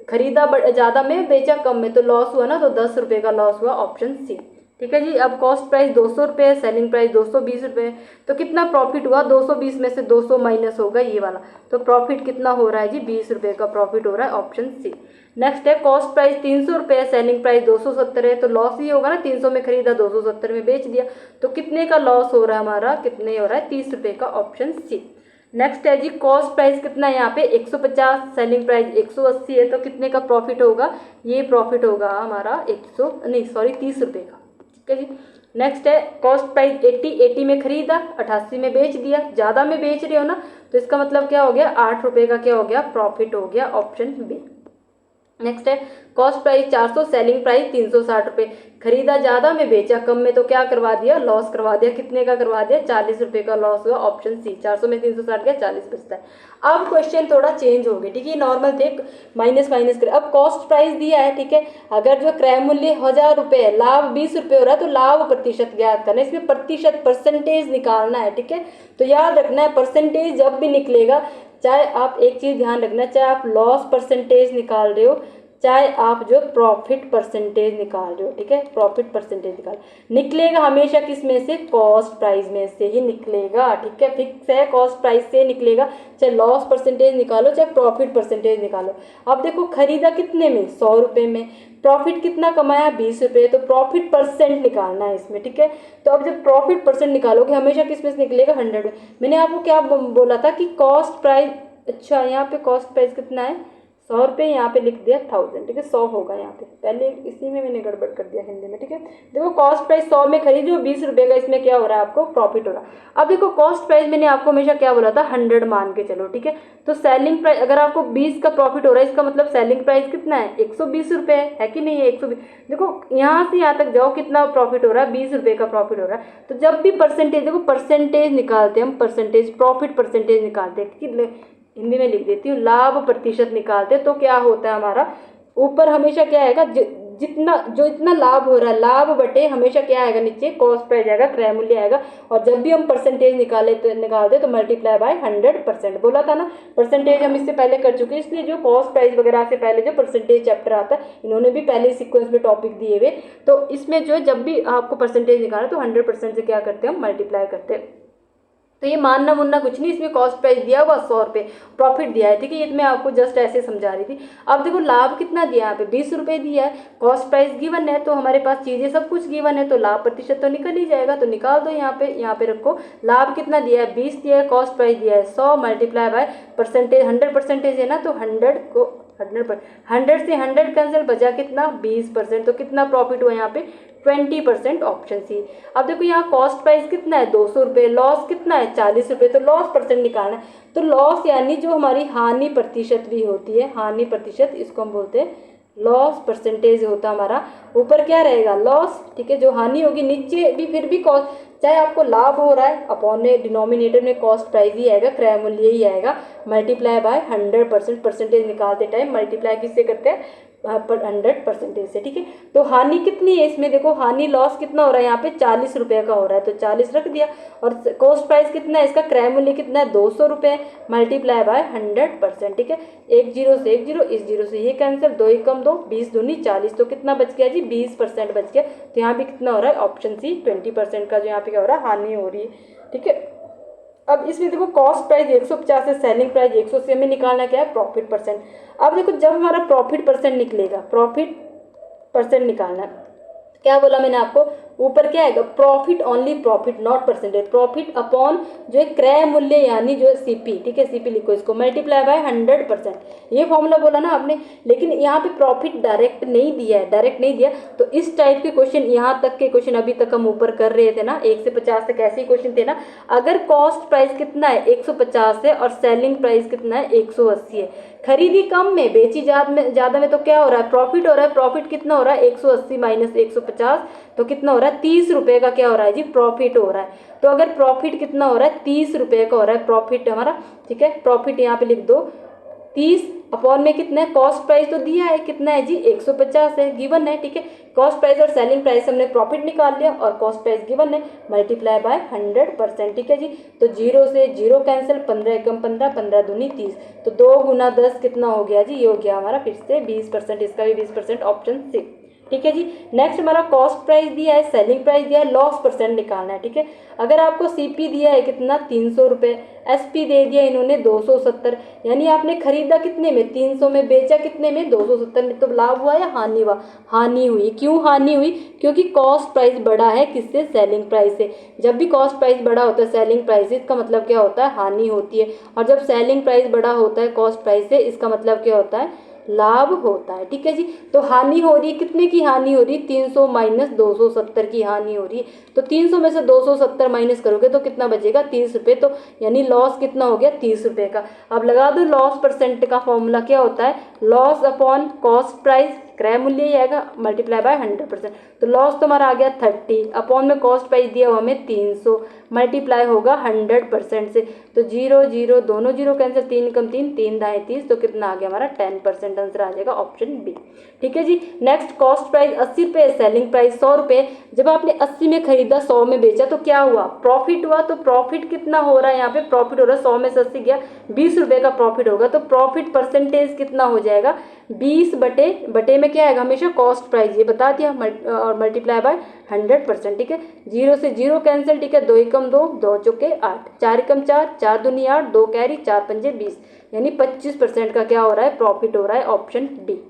खरीदा ज़्यादा में, बेचा कम में, तो लॉस हुआ ना, तो 10 रुपये का लॉस हुआ ऑप्शन सी। ठीक है जी। अब कॉस्ट प्राइस 200 रुपये है, सेलिंग प्राइस 220 रुपये है, तो कितना प्रॉफिट हुआ, 220 में से 200 माइनस होगा ये वाला, तो प्रॉफिट कितना हो रहा है जी 20 रुपये का प्रॉफिट हो रहा है ऑप्शन सी। नेक्स्ट है कॉस्ट प्राइस 300 रुपये है, सेलिंग प्राइस 270 है, तो लॉस ही होगा ना, 300 में खरीदा 270 में बेच दिया, तो कितने का लॉस हो रहा है हमारा, कितने हो रहा है 30 रुपये का ऑप्शन सी। नेक्स्ट है जी कॉस्ट प्राइस कितना है यहाँ पे 150, सेलिंग प्राइस 180 है, तो कितने का प्रॉफिट होगा, ये प्रॉफिट होगा हमारा 30 रुपये का। ठीक है जी। नेक्स्ट है कॉस्ट प्राइस 80 में खरीदा, 88 में बेच दिया, ज़्यादा में बेच रहे हो ना, तो इसका मतलब क्या हो गया 8 रुपये का क्या हो गया प्रॉफिट हो गया ऑप्शन बी। नेक्स्ट है कॉस्ट प्राइस 400, सेलिंग प्राइस 360 रुपये, खरीदा ज़्यादा में, बेचा कम में, तो क्या करवा दिया लॉस करवा दिया, कितने का करवा दिया 40 रुपये का लॉस हुआ ऑप्शन सी। 400 में 360 गया, 40 बचता है। अब क्वेश्चन थोड़ा चेंज हो गया। ठीक है, नॉर्मल थे माइनस कर, अब कॉस्ट प्राइस दिया है। ठीक है, अगर जो क्रय मूल्य 1000 रुपये है, लाभ 20 रुपये हो रहा है, तो लाभ प्रतिशत ज्ञात करना है, इसमें प्रतिशत परसेंटेज निकालना है। ठीक है, तो याद रखना है परसेंटेज जब भी निकलेगा, चाहे आप एक चीज़ ध्यान रखना, चाहे आप लॉस परसेंटेज निकाल रहे हो, चाहे आप जो प्रॉफिट परसेंटेज निकाल रहे हो। ठीक है, प्रॉफिट परसेंटेज निकलेगा हमेशा किस में से, कॉस्ट प्राइस में से ही निकलेगा। ठीक है, फिक्स है, कॉस्ट प्राइस से निकलेगा, चाहे लॉस परसेंटेज निकालो चाहे प्रॉफिट परसेंटेज निकालो। अब देखो खरीदा कितने में 100 रुपये में, प्रॉफिट कितना कमाया 20 रुपये, तो प्रॉफिट परसेंट निकालना है इसमें। ठीक है, तो अब जब प्रॉफिट परसेंट निकालोगे हमेशा किस में से निकलेगा 100 में। मैंने आपको क्या बोला था कि कॉस्ट प्राइस, अच्छा यहाँ पे कॉस्ट प्राइस कितना है 100 रुपये, यहाँ पे लिख दिया 1000। ठीक है, 100 होगा यहाँ पे, पहले इसी में मैंने गड़बड़ कर दिया हिंदी में। ठीक है, देखो कॉस्ट प्राइस 100 में खरीदी हो 20 रुपये का, इसमें क्या हो रहा है आपको प्रॉफिट हो रहा है। अब देखो कॉस्ट प्राइस मैंने आपको हमेशा क्या बोला था 100 मान के चलो। ठीक है, तो सेलिंग प्राइस अगर आपको 20 का प्रॉफिट हो रहा है, इसका मतलब सेलिंग प्राइस कितना है 120 रुपये है कि नहीं है 120। देखो यहाँ से यहाँ तक जाओ कितना प्रॉफिट हो रहा है 20 रुपये का प्रॉफिट हो रहा है। तो जब भी परसेंटेज, देखो परसेंटेज निकालते हैं हम, परसेंटेज प्रॉफिट परसेंटेज निकालते हैं, हिंदी में लिख देती हूँ, लाभ प्रतिशत निकालते, तो क्या होता है हमारा ऊपर हमेशा क्या आएगा, जितना लाभ हो रहा है लाभ बटे हमेशा क्या आएगा नीचे कॉस्ट प्राइस आएगा, क्रय मूल्य आएगा, और जब भी हम परसेंटेज निकालते तो मल्टीप्लाई बाय 100%। बोला था ना परसेंटेज हम इससे पहले कर चुके हैं, इसलिए जो कॉस्ट प्राइस वगैरह से पहले जो परसेंटेज चैप्टर आता है इन्होंने भी पहले सीक्वेंस में टॉपिक दिए हुए, तो इसमें जो है जब भी आपको परसेंटेज निकालना तो 100% से क्या करते हैं हम मल्टीप्लाई करते हैं। तो ये मानना मुन्ना कुछ नहीं, इसमें कॉस्ट प्राइस दिया हुआ 100 रुपये, प्रॉफिट दिया है। ठीक है, ये तो मैं आपको जस्ट ऐसे समझा रही थी। अब देखो लाभ कितना दिया है यहाँ पे 20 रुपये दिया है, कॉस्ट प्राइस गिवन है, तो हमारे पास चीज़ें सब कुछ गिवन है, तो लाभ प्रतिशत तो निकल ही जाएगा, तो निकाल दो यहाँ पे रखो। लाभ कितना दिया है 20 दिया है, कॉस्ट प्राइस दिया है 100, मल्टीप्लाई बाय परसेंटेज 100% है ना, तो 100 को 100 से 100 कैंसिल, बचा कितना 20%, तो कितना प्रॉफिट हुआ यहाँ पे 20% ऑप्शन सी। अब देखो यहाँ कॉस्ट प्राइस कितना है 200 रुपये, लॉस कितना है 40 रुपये, तो लॉस परसेंट निकालना है। तो लॉस यानी जो हमारी हानि प्रतिशत भी होती है, हानि प्रतिशत इसको हम बोलते हैं लॉस परसेंटेज होता है हमारा, ऊपर क्या रहेगा लॉस। ठीक है, जो हानि होगी नीचे भी फिर भी कॉस्ट, चाहे आपको लाभ हो रहा है अपॉन में डिनोमिनेटर में कॉस्ट प्राइस ही आएगा, क्रय मूल्य ही आएगा, मल्टीप्लाई बाय 100%। परसेंटेज निकालते टाइम मल्टीप्लाई किससे करते हैं 100% से, ठीक है। तो हानि कितनी है इसमें, देखो हानि लॉस कितना हो रहा है यहाँ पे 40 रुपये का हो रहा है, तो 40 रख दिया। और कॉस्ट प्राइस कितना है इसका, क्रय मूल्य कितना है 200 रुपये, मल्टीप्लाई बाय 100%, ठीक है। एक जीरो से एक जीरो, इस जीरो से ये कैंसिल, 2 एकम 2, 20 दूनी 40, तो कितना बच गया जी 20% बच गया। तो यहाँ भी कितना हो रहा है, ऑप्शन सी 20% का जो यहाँ पे क्या हो रहा है, हानि हो रही है, ठीक है। अब इसमें देखो कॉस्ट प्राइस 150 है, सेलिंग प्राइस 180, हमें निकालना क्या है, प्रॉफिट परसेंट। अब देखो जब हमारा प्रॉफिट परसेंट निकलेगा, प्रॉफिट परसेंट निकालना है, क्या बोला मैंने आपको, ऊपर क्या आएगा, profit only profit not percentage, profit upon जो है क्रय मूल्य यानी जो है सीपी, ठीक है, सीपी लिखो इसको, मल्टीप्लाई बाय 100%, ये फॉर्मूला बोला ना आपने। लेकिन यहाँ पे प्रॉफिट डायरेक्ट नहीं दिया है, डायरेक्ट नहीं दिया, तो इस टाइप के क्वेश्चन, यहाँ तक के क्वेश्चन अभी तक हम ऊपर कर रहे थे ना, 1 से 50 तक ऐसे क्वेश्चन थे ना। अगर कॉस्ट प्राइस कितना है 150 है और सेलिंग प्राइस कितना है 180 है, खरीदी कम में बेची ज़्यादा में, तो क्या हो रहा है, प्रॉफिट हो रहा है। प्रॉफिट कितना हो रहा है, 180 माइनस 150, तो कितना हो रहा है 30 रुपये का क्या हो रहा है जी, प्रॉफिट हो रहा है। तो अगर प्रॉफिट कितना हो रहा है 30 रुपये का हो रहा है प्रॉफिट हमारा, ठीक है। प्रॉफिट यहाँ पे लिख दो 30 अपॉन में कितना है, कॉस्ट प्राइस तो दिया है, कितना है जी 150 है, गिवन है, ठीक है। कॉस्ट प्राइस और सेलिंग प्राइस हमने प्रॉफिट निकाल लिया और कॉस्ट प्राइस गिवन है, मल्टीप्लाई बाय 100%, ठीक है जी। तो जीरो से जीरो कैंसिल, 15 एकम 15, 15 दूनी 30, तो 2 गुना 10 कितना हो गया जी, ये हो गया हमारा फिर से 20%, इसका भी 20%, ऑप्शन सी, ठीक है जी। नेक्स्ट हमारा कॉस्ट प्राइस दिया है, सेलिंग प्राइस दिया है, लॉस परसेंट निकालना है, ठीक है। अगर आपको सीपी दिया है कितना 300 रुपये, एसपी दे दिया इन्होंने 270, यानी आपने खरीदा कितने में 300 में, बेचा कितने में 270 में, तो लाभ हुआ या हानि हुआ, हानि हुई। क्यों हानि हुई, क्योंकि कॉस्ट प्राइस बड़ा है किससे, सेलिंग प्राइस से। जब भी कॉस्ट प्राइस बड़ा होता है सेलिंग प्राइस से, इसका मतलब क्या होता है, हानि होती है। और जब सेलिंग प्राइस बड़ा होता है कॉस्ट प्राइस से, इसका मतलब क्या होता है, लाभ होता है, ठीक है जी। तो हानि हो रही है, कितने की हानि हो रही है, 300 माइनस 270 की हानि हो रही है। तो 300 में से 270 माइनस करोगे तो कितना बचेगा, 30 रुपये, तो यानी लॉस कितना हो गया 30 रुपये का। अब लगा दो लॉस परसेंट का फॉर्मूला क्या होता है, लॉस अपॉन कॉस्ट प्राइस, क्रय मूल्य ही आएगा, मल्टीप्लाई बाय 100%। तो लॉस तो हमारा आ गया 30, अपॉन में कॉस्ट प्राइस दिया हुआ हमें 300, मल्टीप्लाई होगा 100% से, तो जीरो जीरो दोनों जीरो कैंसिल, 3 कम 3, 3 दाएँ 30, तो कितना आ गया हमारा 10%, आंसर आ जाएगा ऑप्शन बी, ठीक है जी। नेक्स्ट कॉस्ट प्राइस 80 रुपये, सेलिंग प्राइस 100 रुपये। जब आपने 80 में खरीदा 100 में बेचा तो क्या हुआ, प्रॉफिट हुआ। तो प्रॉफिट कितना हो रहा है, यहाँ पे प्रॉफिट हो रहा है 100 में से 80 गया, 20 रुपये का प्रॉफिट होगा। तो प्रॉफिट परसेंटेज कितना हो जाएगा, 20 बटे में क्या आएगा, हमेशा कॉस्ट प्राइस, ये बता दिया, और मल्टीप्लाई बाय 100%, ठीक है। जीरो से जीरो कैंसिल, ठीक है, 2 एकम 2, 2 चौके 8, 4 एकम 4, 4 दूनी 8, 2 कैरी, 4 पंजे 20, यानी 25% का क्या हो रहा है, प्रॉफिट हो रहा है, ऑप्शन बी,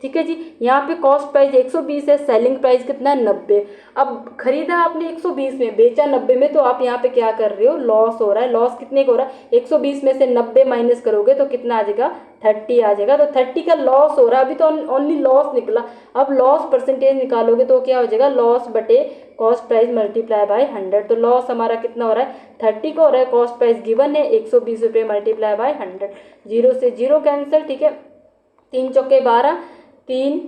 ठीक है जी। यहाँ पे कॉस्ट प्राइस 120 है, सेलिंग प्राइस कितना है 90। अब खरीदा आपने 120 में, बेचा 90 में, तो आप यहाँ पे क्या कर रहे हो, लॉस हो रहा है। लॉस कितने का हो रहा है, 120 में से 90 माइनस करोगे तो कितना आ जाएगा, 30 आ जाएगा। तो 30 का लॉस हो रहा है, अभी तो ओनली लॉस निकला। अब लॉस परसेंटेज निकालोगे तो क्या हो जाएगा, लॉस बटे कॉस्ट प्राइस मल्टीप्लाई बाय 100। तो लॉस हमारा कितना हो रहा है, 30 का हो रहा है, कॉस्ट प्राइस गिवन है 120 रुपये, मल्टीप्लाई बाय 100, जीरो से जीरो कैंसिल, ठीक है, 3 चौके 12, 3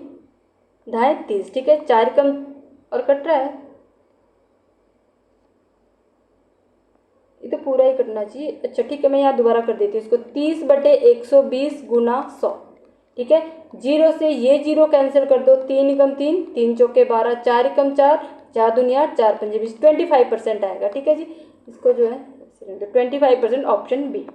दाएँ 30, ठीक है, 4 कम और कट रहा है, ये तो पूरा ही कटना चाहिए। अच्छा ठीक है, मैं यहाँ दोबारा कर देती हूँ इसको, 30 बटे 120 गुना 100, ठीक है। जीरो से ये जीरो कैंसिल कर दो, 3 कम 3, 3 चौके 12, 4 कम 4, 4 दूनी 8, 4 पंजे 20, 25% आएगा, ठीक है जी। इसको जो है 25%, ऑप्शन बी,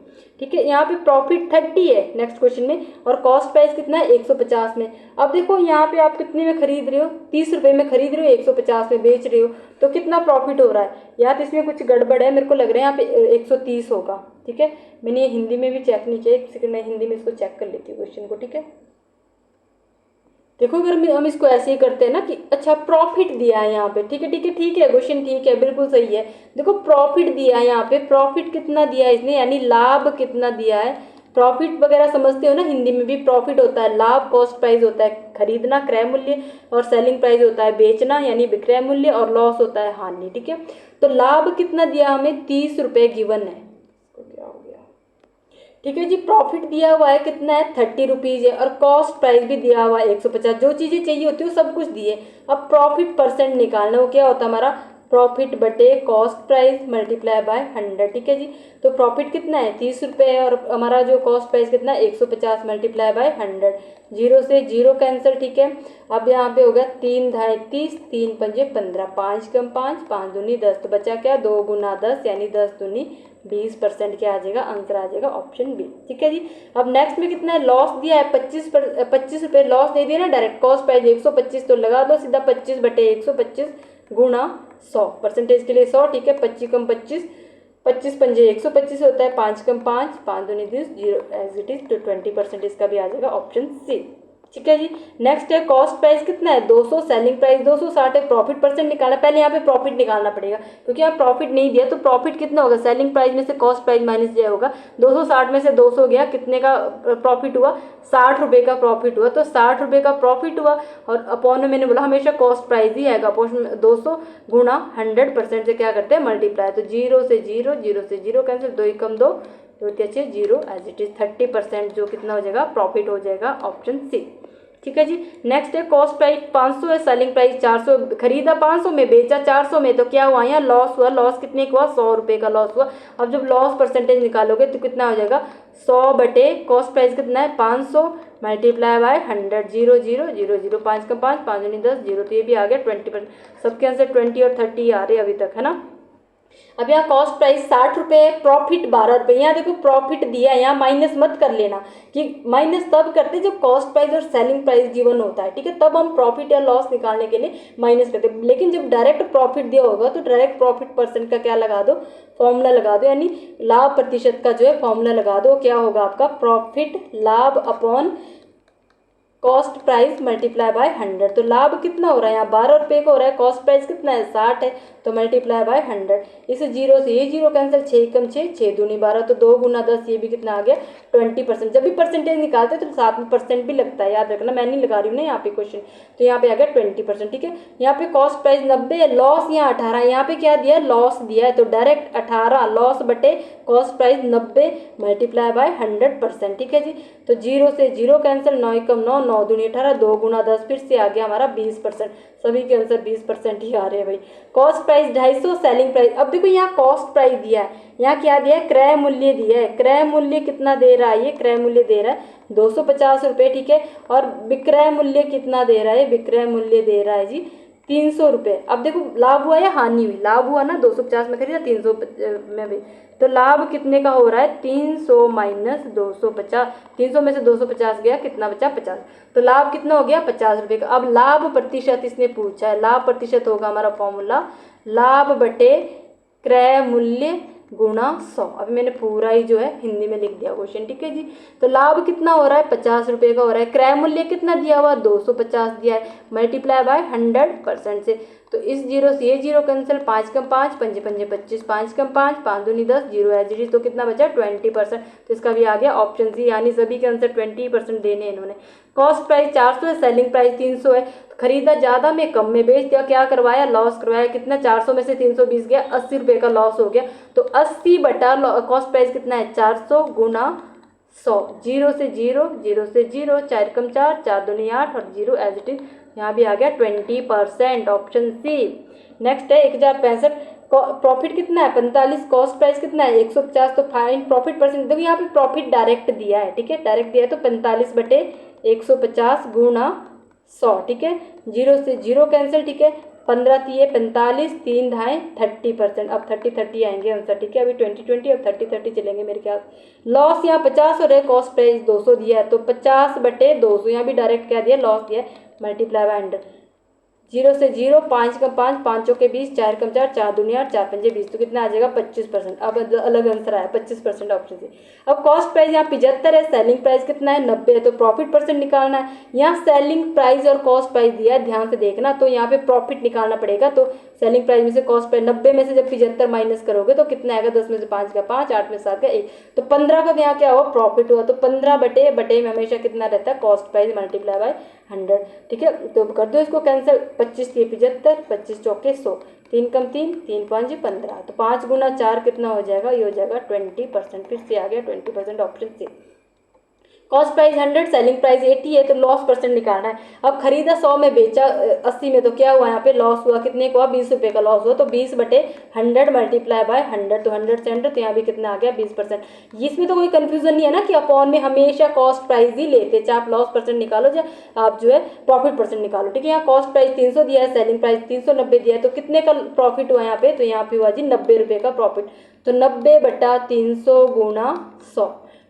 ठीक है। यहाँ पे प्रॉफिट 30 है नेक्स्ट क्वेश्चन में, और कॉस्ट प्राइस कितना है 150 में। अब देखो यहाँ पे आप कितने में खरीद रहे हो, 30 रुपये में खरीद रहे हो, 150 में बेच रहे हो, तो कितना प्रॉफिट हो रहा है। यार इसमें कुछ गड़बड़ है, मेरे को लग रहा है यहाँ पे 130 होगा, ठीक है। मैंने ये हिंदी में भी चेक नहीं किया, एक सेकंड मैं हिंदी में इसको चेक कर लेती हूँ क्वेश्चन को, ठीक है। देखो अगर हम इसको ऐसे ही करते हैं ना कि अच्छा प्रॉफिट दिया है यहाँ पे, ठीक है ठीक है ठीक है, क्वेश्चन ठीक है, बिल्कुल सही है। देखो प्रॉफिट दिया है यहाँ पे, प्रॉफिट कितना दिया है इसने, यानी लाभ कितना दिया है। प्रॉफिट वगैरह समझते हो ना, हिंदी में भी प्रॉफिट होता है लाभ, कॉस्ट प्राइस होता है खरीदना क्रय मूल्य, और सेलिंग प्राइस होता है बेचना यानी विक्रय मूल्य, और लॉस होता है हानि, ठीक है। तो लाभ कितना दिया हमें, 30 रुपये गिवन है, क्या हो गया, ठीक है जी। प्रॉफिट दिया हुआ है कितना है 30 रुपीज़ है, और कॉस्ट प्राइस भी दिया हुआ है 150, जो चीज़ें चाहिए होती है वो सब कुछ दिए। अब प्रॉफिट परसेंट निकालना, वो क्या होता है हमारा, प्रॉफिट बटे कॉस्ट प्राइस मल्टीप्लाई बाय 100, ठीक है जी। तो प्रॉफिट कितना है 30 रुपये और हमारा जो कॉस्ट प्राइस कितना है 150 मल्टीप्लाई बाय 100, 0 से 0 कैंसिल, ठीक है। अब यहाँ पे हो गया 3 ढाई 30, 3 पंजे 15, 5 कम 5, 5 दूनी 10, तो बचा क्या 2 गुना 10 यानी 10 दूनी 20% क्या आ जाएगा, आंसर आ जाएगा ऑप्शन बी, ठीक है जी। अब नेक्स्ट में कितना है, लॉस दिया है 25 रुपये, लॉस नहीं दिया ना, डायरेक्ट कॉस्ट प्राइस 125, तो लगा दो सीधा 25 बटे 125 गुणा 100, परसेंटेज के लिए 100, ठीक है। 25 कम 25, 25 पंजे 125 होता है, 5 कम 5, 5 दूनी 10, 0 एज इट इज, तो 20% इसका भी आ जाएगा ऑप्शन सी, ठीक है जी। नेक्स्ट है कॉस्ट प्राइस कितना है 200, सेलिंग प्राइस 260 है, प्रॉफिट परसेंट निकालना, पहले यहाँ पे प्रॉफिट निकालना पड़ेगा क्योंकि यहाँ प्रॉफिट नहीं दिया, तो प्रॉफिट कितना होगा, सेलिंग प्राइस में से कॉस्ट प्राइस माइनस दिया होगा, 260 में से 200 गया, कितने का प्रॉफिट हुआ 60 रुपये का प्रॉफिट हुआ, तो 60 रुपये का प्रॉफिट हुआ, और अपॉन में मैंने बोला हमेशा कॉस्ट प्राइस ही आएगा, अपॉन 200 गुणा 100% से क्या करते हैं मल्टीप्लाई, तो 0 से 0, 0 से 0 कैंसिल, 2 कम 2, 2 अच्छे 0 एज इट इज, 30% जो कितना हो जाएगा प्रॉफिट हो जाएगा ऑप्शन सी, ठीक है जी। नेक्स्ट है कॉस्ट प्राइस 500 है, सेलिंग प्राइस 400, खरीदा 500 में बेचा 400 में, तो क्या हुआ यहाँ लॉस हुआ, लॉस कितने का हुआ 100 रुपये का लॉस हुआ। अब जब लॉस परसेंटेज निकालोगे तो कितना हो जाएगा 100 बटे कॉस्ट प्राइस कितना है 500 मल्टीप्लाई बाय 100, 0 0 0 0, 5 का 5, 5 दूनी 10, 0, तो ये भी आ गया 20%, सबके आंसर 20 और 30 आ रहे अभी तक, है ना। अब यहाँ कॉस्ट प्राइस 60 रुपये, प्रॉफिट 12 रुपये, यहाँ देखो प्रॉफिट दिया है, यहाँ माइनस मत कर लेना कि माइनस तब करते जब कॉस्ट प्राइस और सेलिंग प्राइस गिवन होता है, ठीक है, तब हम प्रॉफिट या लॉस निकालने के लिए माइनस करते हैं, लेकिन जब डायरेक्ट प्रॉफिट दिया होगा तो डायरेक्ट प्रॉफिट परसेंट का क्या लगा दो, फॉर्मूला लगा दो, यानी लाभ प्रतिशत का जो है फॉर्मूला लगा दो, क्या होगा आपका प्रॉफिट लाभ upon cost price multiply by 100, तो लाभ कितना हो रहा है यहाँ 12 रुपये का हो रहा है, कॉस्ट प्राइस कितना है 60 है, तो मल्टीप्लाई बाय 100, इस 0 से ये 0 कैंसिल, 6 कम 6, 6 दूनी 12, तो 2 गुना 10, ये भी कितना आ गया 20%। जब भी परसेंटेज निकालते हैं तो साथ में परसेंट भी लगता है, याद रखना, मैं नहीं लगा रही हूँ ना यहाँ पे क्वेश्चन, तो यहाँ पे आ गया 20%, ठीक है। यहाँ पे कॉस्ट प्राइस 90 है, लॉस यहाँ 18, यहाँ पे क्या दिया है लॉस दिया है, तो डायरेक्ट 18 लॉस बटे कॉस्ट प्राइस 90 मल्टीप्लाई बाय 100%, ठीक है जी। तो 0 से 0 कैंसिल, 9 कम 9, 9 दूनी 18, 2 गुना 10, फिर से आ गया हमारा 20%, सभी के आंसर 20% ही आ रहे हैं भाई। कॉस्ट प्राइस 250, सेलिंग प्राइस, अब देखो यहाँ कॉस्ट प्राइस दिया है, यहाँ क्या दिया है क्रय मूल्य दिया है, क्रय मूल्य कितना दे रहा है, ये क्रय मूल्य दे रहा है 250 रुपये, ठीक है, और विक्रय मूल्य कितना दे रहा है, विक्रय मूल्य दे रहा है जी 300 रुपये। अब देखो लाभ हुआ या हानि हुई, लाभ हुआ ना 250 में खरीदा 300 में भी, तो लाभ कितने का हो रहा है 300 माइनस 250, 300 में से 250 गया, कितना बचा 50, तो लाभ कितना हो गया 50 रुपये का। अब लाभ प्रतिशत इसने पूछा है, लाभ प्रतिशत होगा हमारा फॉर्मूला लाभ बटे क्रय मूल्य गुणा 100, अभी मैंने पूरा ही जो है हिंदी में लिख दिया क्वेश्चन, ठीक है जी। तो लाभ कितना हो रहा है 50 रुपये का हो रहा है, क्रय मूल्य कितना दिया हुआ 250 दिया है, मल्टीप्लाई बाय 100% से, तो इस 0 से ये 0 कैंसिल, 5 कम 5, पंजे पंजे 25, 5 कम 5, 5 दूनी 10, 0 एज इट इज, तो कितना बचा 20%, तो इसका भी आ गया ऑप्शन सी, यानी सभी के आंसर 20% देने इन्होंने। कॉस्ट प्राइस 400 है, सेलिंग प्राइस 300 है, खरीदा ज़्यादा में कम में बेच दिया, क्या करवाया लॉस करवाया, कितना 400 में से 320 गया, 80 रुपये का लॉस हो गया, तो 80 बटा कॉस्ट प्राइस कितना है 400 गुना 100, 0 से 0, 0 से 0, 4 कम 4, 4 दूनी 8 और 0 एज इट इज, यहाँ भी आ गया 20%, ऑप्शन सी। नेक्स्ट है 1065, प्रॉफिट कितना है 45, कॉस्ट प्राइस कितना है 150, तो फाइन प्रॉफिट परसेंट, देखो यहाँ पे प्रॉफिट डायरेक्ट दिया है, ठीक है, डायरेक्ट दिया है, तो 45 बटे 150 गुणा 100, ठीक है, 0 से 0 कैंसिल, ठीक है, 15 तिये 45, 3 ढाई 30%, अब 30 आएंगे आंसर, ठीक है, अभी 20 अब 30 चलेंगे मेरे ख्याल। लॉस यहाँ 50 हो रहा है, कॉस्ट प्राइस 200 दिया है, तो 50 बटे 200, यहाँ भी डायरेक्ट क्या दिया लॉस दिया है, मल्टीप्लाई बाय 100, 0 से 0, 5 कम 5, 5 के 20, 4 कम 4, 4 दूनी 8, 4 पंजे 20, तो कितना आ जाएगा 25%, अब अलग आंसर आया 25% ऑप्शन से। अब कॉस्ट प्राइस यहाँ 75 है, सेलिंग प्राइस कितना है 90 है, तो प्रॉफिट परसेंट निकालना है, यहाँ सेलिंग प्राइस और कॉस्ट प्राइस दिया है, ध्यान से देखना, तो यहाँ पे प्रॉफिट निकालना पड़ेगा, तो सेलिंग प्राइस में से कॉस्ट प्राइस 90 में से जब 75 माइनस करोगे तो कितना आएगा, 10 में से 5 का 5, 8 में 7 का 1, तो 15 का यहाँ क्या हुआ प्रॉफिट हुआ, तो 15 बटे में हमेशा कितना रहता है कॉस्ट प्राइस मल्टीप्लाई बाय 100, ठीक है, तो कर दो इसको कैंसिल, 25 के 75, 25 चौके 100, 3 कम 3, 3 5 15, तो 5 गुना 4 कितना हो जाएगा, ये हो जाएगा 20%, फिर से आ गया 20% ऑप्शन से। कॉस्ट प्राइस 100, सेलिंग प्राइस 80 है, तो लॉस परसेंट निकालना है। अब खरीदा 100 में, बेचा 80 में, तो क्या हुआ यहाँ पे लॉस हुआ, कितने का हुआ, 20 रुपये का लॉस हुआ। तो 20/100 मल्टीप्लाई बाय 100, तो 100 से 100, तो यहाँ भी कितना आ गया 20%। इसमें तो कोई कंफ्यूजन नहीं है ना कि अपॉन में हमेशा कॉस्ट प्राइस ही लेते, चाहे आप लॉस परसेंट निकालो चाहे आप जो है प्रॉफिट परसेंट निकालो, ठीक है। यहाँ कॉस्ट प्राइस 300 दिया है, सेलिंग प्राइस 390 दिया है, तो कितने का प्रॉफिट हुआ यहाँ पे, तो यहाँ पे हुआ जी 90 रुपये का प्रॉफिट। तो 90/300 गुणा 100,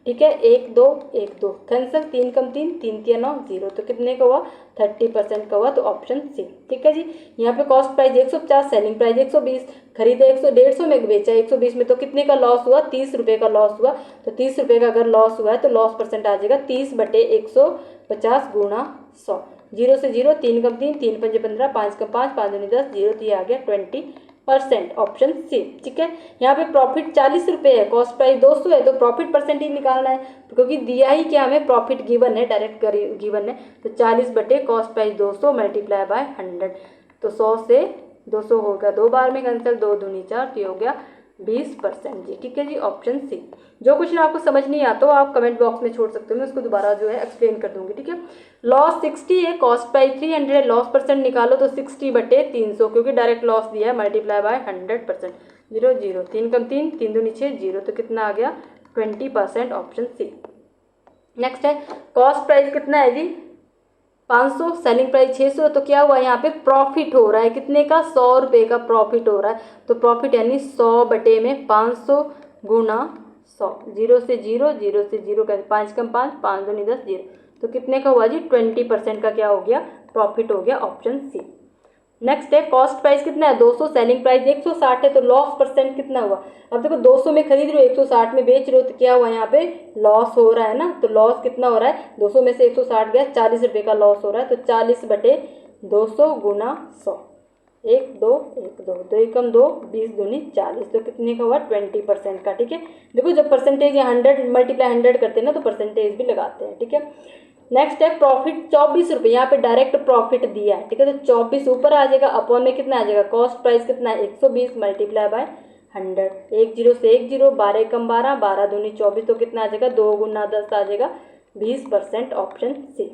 ठीक है। 1 2 1 2 कैंसिल, 3 कम 3 3 3 9 0, तो कितने का हुआ 30% का हुआ, तो ऑप्शन सी, ठीक है जी। यहाँ पे कॉस्ट प्राइस 150, सेलिंग प्राइस 120, खरीदे 150 में, बेचा 120 में, तो कितने का लॉस हुआ, 30 रुपये का लॉस हुआ। तो 30 रुपये का अगर लॉस हुआ है तो लॉस परसेंट आ जाएगा 30/150 गुणा 100। 0 से 0, 3 कम 3 3 5 15, 5 कम 5 5 दूनी 10, 0, तो ये आ गया 20%, ऑप्शन सी, ठीक है। यहाँ पे प्रॉफिट 40 रुपये है, कॉस्ट प्राइस 200 है, तो प्रॉफिट परसेंट ही निकालना है, क्योंकि दिया ही क्या हमें प्रॉफिट गिवन है, डायरेक्ट गिवन है। तो 40 कॉस्ट प्राइस 200 मल्टीप्लाई बाय 100, तो 100 से 200 होगा 2 बार में कैंसिल, 2 दूनी 4, तो ये हो गया 20% जी, ठीक है जी, ऑप्शन सी। जो क्वेश्चन आपको समझ नहीं आता हो आप कमेंट बॉक्स में छोड़ सकते हो, मैं उसको दोबारा जो है एक्सप्लेन कर दूंगी, ठीक है। लॉस 60 है, कॉस्ट प्राइस 300 है, लॉस परसेंट निकालो, तो 60/300, क्योंकि डायरेक्ट लॉस दिया है, मल्टीप्लाई बाय 100%। 0 0, 3 कम 3 3 दूनी 6, 0, तो कितना आ गया 20%, ऑप्शन सी। नेक्स्ट है कॉस्ट प्राइस कितना है जी 500, सेलिंग प्राइस 600, तो क्या हुआ यहाँ पे प्रॉफिट हो रहा है, कितने का 100 रुपये का प्रॉफिट हो रहा है। तो प्रॉफिट यानी 100/500 गुणा 100, 0 से 0 0 से 0 का 5 कम 5 5 दूनी 10, 0, तो कितने का हुआ जी 20% का क्या हो गया प्रॉफिट हो गया, ऑप्शन सी। नेक्स्ट है कॉस्ट प्राइस कितना है 200, सेलिंग प्राइस 160 है, तो लॉस परसेंट कितना हुआ। अब देखो 200 में खरीद रहे हो 160 में बेच रहे हो, तो क्या हुआ यहाँ पे लॉस हो रहा है ना। तो लॉस कितना हो रहा है 200 में से 160 गया, 40 रुपये का लॉस हो रहा है। तो 40/200 गुणा 100, 1 2 1 2 2 एकम 2 20 दूनी 40, तो कितने का हुआ 20% का, ठीक है। देखो जब परसेंटेज 100 मल्टीप्लाई 100 करते हैं ना, तो परसेंटेज भी लगाते हैं, ठीक है। नेक्स्ट है प्रॉफिट 24 रुपये, यहाँ पे डायरेक्ट प्रॉफिट दिया है, ठीक है। तो 24 ऊपर आ जाएगा, अपॉन में कितना आ जाएगा कॉस्ट प्राइस कितना है 120 मल्टीप्लाई बाय 100, 1 0 से 1 0, 12 कम 12 12 दूनी 24, तो कितना आ जाएगा 2 गुना 10 आ जाएगा 20%, ऑप्शन सी।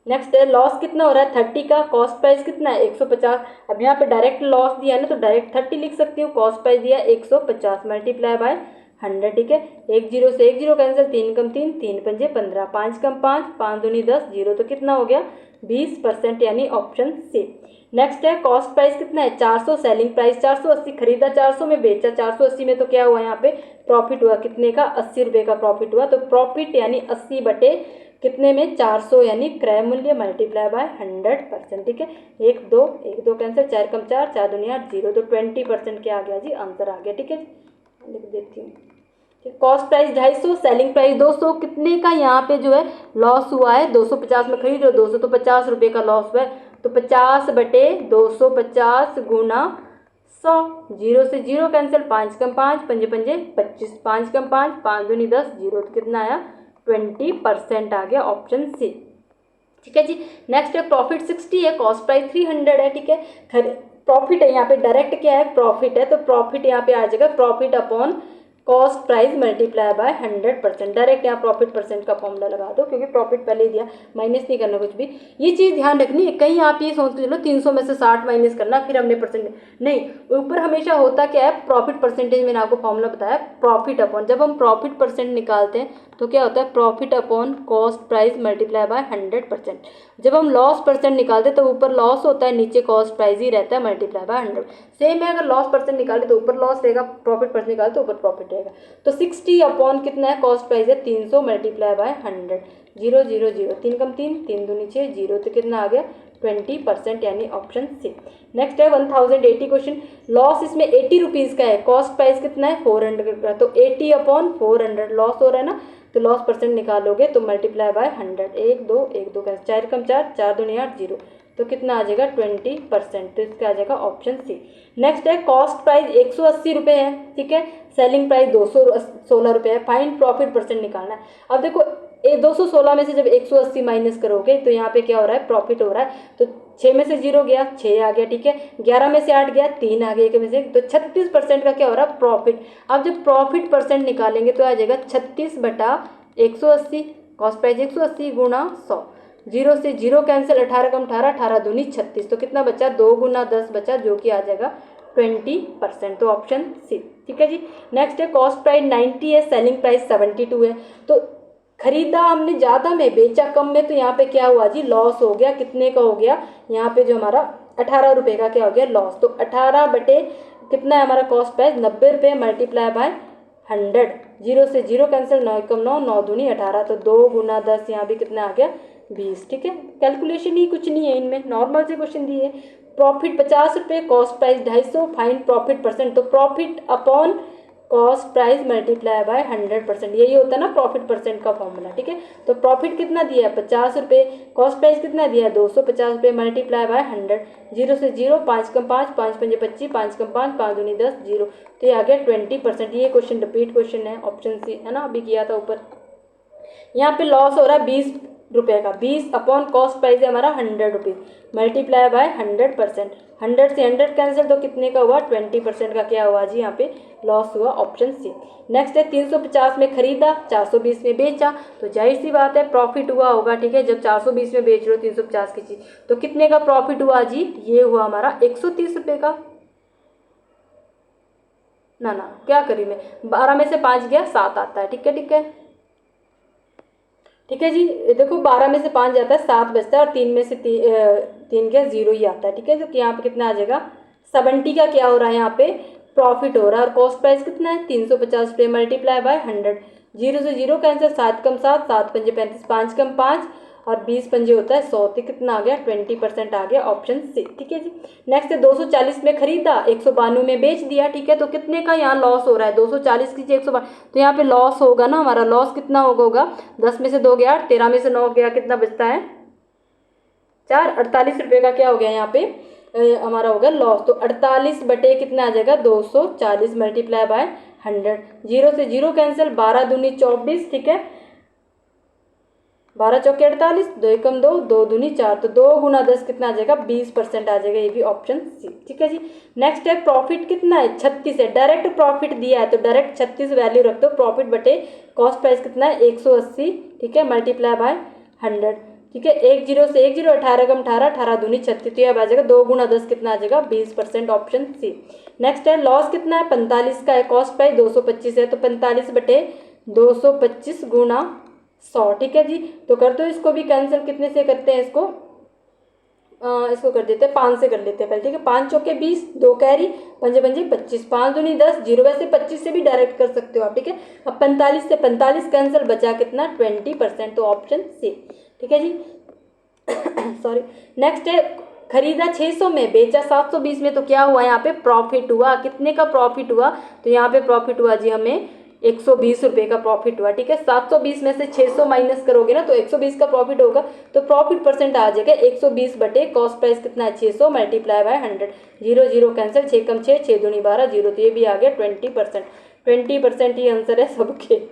नेक्स्ट है लॉस कितना हो रहा है 30 का, कॉस्ट प्राइस कितना है 150। अब यहाँ पे डायरेक्ट लॉस दिया है ना, तो डायरेक्ट 30 लिख सकती हूँ, कॉस्ट प्राइस दिया 150 मल्टीप्लाई बाय 100, ठीक है। 1 0 से 1 0 कैंसिल, 3 कम 3 3 पंजे 15, 5 कम 5 5 दूनी 10, 0, तो कितना हो गया 20%, यानी ऑप्शन सी। नेक्स्ट है कॉस्ट प्राइस कितना है 400, सेलिंग प्राइस 480, खरीदा 400 में, बेचा 480 में, तो क्या हुआ यहाँ पे प्रॉफिट हुआ कितने का 80 रुपये का प्रॉफिट हुआ। तो प्रॉफिट यानी 80 बटे कितने में 400, यानी क्रय मूल्य मल्टीप्लाई बाय 100%, ठीक है। 1 2 1 2 कैंसिल, 4 कम 4 4 दूनी 8, 0, तो 20% क्या आ गया जी आंसर आ गया, ठीक है। लिख देती हूँ, कॉस्ट प्राइस 250, सेलिंग प्राइस 200, कितने का यहाँ पे जो है लॉस हुआ है 250 में खरीद रहे हो 200, तो 50 रुपये का लॉस हुआ है। तो 50/250 गुणा 100, 0 से 0 कैंसिल, 5 कम 5 पंजे पंजे 25, 5 कम 5 5 दूनी 10, 0, तो कितना आया 20% आ गया, ऑप्शन सी, ठीक है जी। नेक्स्ट है प्रॉफिट 60 है, कॉस्ट प्राइस 300 है, ठीक है। प्रॉफिट है यहाँ पे डायरेक्ट क्या है प्रॉफिट है, तो प्रॉफिट यहाँ पे आ जाएगा profit upon cost price multiply by 100%। Direct यहाँ प्रॉफिट परसेंट का फॉर्मूला लगा दो, क्योंकि प्रॉफिट पहले ही दिया, माइनस नहीं करना कुछ भी। ये चीज़ ध्यान रखनी है, कहीं आप ये सोच के चलो 300 में से 60 माइनस करना फिर हमने परसेंट, नहीं, ऊपर हमेशा होता क्या है प्रॉफिट परसेंटेज। मैंने आपको फॉर्मूला बताया प्रॉफिट अपॉन, जब हम प्रॉफिट परसेंट निकालते हैं तो क्या होता है profit upon cost price multiply by 100%। जब हम लॉस परसेंट निकालते हैं तो ऊपर लॉस होता है, नीचे कॉस्ट प्राइस ही रहता है मल्टीप्लाई बाय 100। सेम है, अगर लॉस परसेंट निकाले तो ऊपर लॉस रहेगा, प्रॉफिट परसेंट निकाले तो ऊपर प्रॉफिट रहेगा। तो 60 अपॉन कितना है कॉस्ट प्राइस है 300 मल्टीप्लाई बाय 100, 0 0 0, 3 कम 3 3 दूनी 6, 0, तो कितना आ गया 20%, यानी ऑप्शन सी। नेक्स्ट है 1080 क्वेश्चन, लॉस इसमें 80 रुपीज़ का है, कॉस्ट प्राइस कितना है 400 का, तो 80 अपॉन 400 लॉस हो रहा है ना, तो लॉस परसेंट निकालोगे तो मल्टीप्लाई बाय 100, 1 2 1 2 का 4 कम 4 4 दूनी 8, 0, तो कितना आ जाएगा 20%, तो इसका आ जाएगा ऑप्शन सी। नेक्स्ट है कॉस्ट प्राइस 180 रुपये है, ठीक है, सेलिंग प्राइस 216 रुपये है, फाइंड प्रॉफिट परसेंट निकालना है। अब देखो 216 में से जब 180 माइनस करोगे तो यहाँ पे क्या हो रहा है प्रॉफिट हो रहा है, तो 6 में से 0 गया 6 आ गया, ठीक है। 11 में से 8 गया 3 आ गया, 1 में से, तो 36% का क्या हो रहा है प्रॉफिट। अब जब प्रॉफिट परसेंट निकालेंगे तो आ जाएगा 36/180, कॉस्ट प्राइस 180 गुना 100, 0 से 0 कैंसिल, 18 कम 18, 18 दूनी 36, तो कितना बचा 2 गुना 10 बचा जो कि आ जाएगा 20%, तो ऑप्शन सी। ठीक है जी। नेक्स्ट है कॉस्ट प्राइस 90 है, सेलिंग प्राइस 72 है। तो खरीदा हमने ज़्यादा में, बेचा कम में, तो यहाँ पे क्या हुआ जी, लॉस हो गया। कितने का हो गया यहाँ पे, जो हमारा 18 रुपये का क्या हो गया, लॉस। तो 18 बटे कितना है हमारा कॉस्ट प्राइस 90 रुपये मल्टीप्लाई बाय 100, 0 से 0 कैंसिल, 9 कम 9, 9 दूनी 18, तो 2 गुना 10 यहाँ भी कितना आ गया 20। ठीक है, कैलकुलेशन ही कुछ नहीं है इनमें, नॉर्मल से क्वेश्चन दिए। प्रॉफिट 50 रुपये, cost price 250, find profit percent, तो profit upon cost price multiply by 100%, यही होता है ना प्रॉफिट परसेंट का फॉर्मूला। ठीक है, तो प्रॉफिट कितना दिया है 50 रुपये, कॉस्ट प्राइस कितना दिया है 250 रुपये मल्टीप्लाई बाय 100, 0 से 0, 5 कम 5, 5 पंजे 25, 5 कम 5, 5 दूनी 10, 0, तो ये आ गया 20%। ये क्वेश्चन रिपीट क्वेश्चन है, ऑप्शन सी है ना, अभी किया था ऊपर। यहाँ पे लॉस हो रहा है 20 रुपये का, 20 अपॉन कॉस्ट प्राइस है हमारा 100 रुपीज़ मल्टीप्लाई बाय 100%, 100 से 100 कैंसिल, तो कितने का हुआ 20% का क्या हुआ जी यहाँ पे लॉस हुआ, ऑप्शन सी। नेक्स्ट है 350 में खरीदा, 420 में बेचा, तो जाहिर सी बात है प्रॉफिट हुआ होगा। ठीक है, जब 420 में बेच रहे हो 350 की चीज़, तो कितने का प्रॉफिट हुआ जी, ये हुआ हमारा 130 रुपये का। ना क्या करी मैं, 12 में से 5 गया 7 आता है। ठीक है ठीक है जी, देखो 12 में से 5 जाता है 7 बचता है, और 3 में से 3 गया 0 ही आता है। ठीक है, तो यहाँ पे कितना आ जाएगा 70 का क्या हो रहा है यहाँ पे प्रॉफिट हो रहा है, और कॉस्ट प्राइस कितना है 350 रुपये मल्टीप्लाई बाय 100, 0 से 0 कैंसिल, 7 कम 7, 7 पंजे 35, 5 कम 5, और 20 पंजे होता है 100, तो कितना आ गया 20% आ गया, ऑप्शन सी। ठीक है जी। नेक्स्ट है 240 में खरीदा, 192 में बेच दिया। ठीक है, तो कितने का यहाँ लॉस हो रहा है, 240 की 192, तो यहाँ पे लॉस होगा ना हमारा, लॉस कितना होगा 10 में से 2 गया 8, 13 में से 9 गया, कितना बचता है 4, 48 रुपये का क्या हो गया यहाँ पे हमारा होगा लॉस। तो 48 बटे कितना आ जाएगा 240 मल्टीप्लाई बाय 100, 0 से 0 कैंसिल, 12 दूनी 24। ठीक है, 12 चौके 48, 2 एकम 2, 2 दूनी 4, तो 2 गुना 10 कितना आ जाएगा 20% आ जाएगा, ये भी ऑप्शन सी। ठीक है जी। नेक्स्ट है प्रॉफिट कितना है 36 है, डायरेक्ट प्रॉफिट दिया है तो डायरेक्ट 36 वैल्यू रख दो, प्रॉफिट बटे कॉस्ट प्राइस कितना है 180। ठीक है, मल्टीप्लाई बाय 100। ठीक है, 1 0 से 1 0, 18 कम 18, 18 दूनी 36, तो यह आ जाएगा 2 गुना 10 कितना आ जाएगा 20%, ऑप्शन सी। नेक्स्ट है लॉस कितना है 45 का है, कॉस्ट प्राइस 225 है, तो 45 बटे 225 गुना 100। ठीक है जी, तो कर दो इसको भी कैंसिल, कितने से करते हैं इसको, इसको कर देते हैं 5 से कर लेते हैं पहले। ठीक है, 5 चौके 20, 2 कैरी, पंजे पंजे 25, 5 दूनी 10, 0, वैसे 25 से भी डायरेक्ट कर सकते हो आप। ठीक है, अब 45 से 45 कैंसिल, बचा कितना 20%, तो ऑप्शन सी। ठीक है जी। सॉरी। नेक्स्ट है खरीदा 600 में, बेचा 720 में, तो क्या हुआ यहाँ पे प्रॉफिट हुआ, कितने का प्रॉफिट हुआ, तो यहाँ पे प्रॉफिट हुआ जी हमें 120 रुपये का प्रॉफिट हुआ। ठीक है, 720 में से 600 माइनस करोगे ना तो 120 का प्रॉफिट होगा, तो प्रॉफिट परसेंट आ जाएगा 120 बटे कॉस्ट प्राइस कितना है 600 मल्टीप्लाई बाय 100, 0 0 कैंसिल, 6 कम 6, 6 दूनी 12, 0, तो ये भी आ गया 20%। 20% ही आंसर है सबके।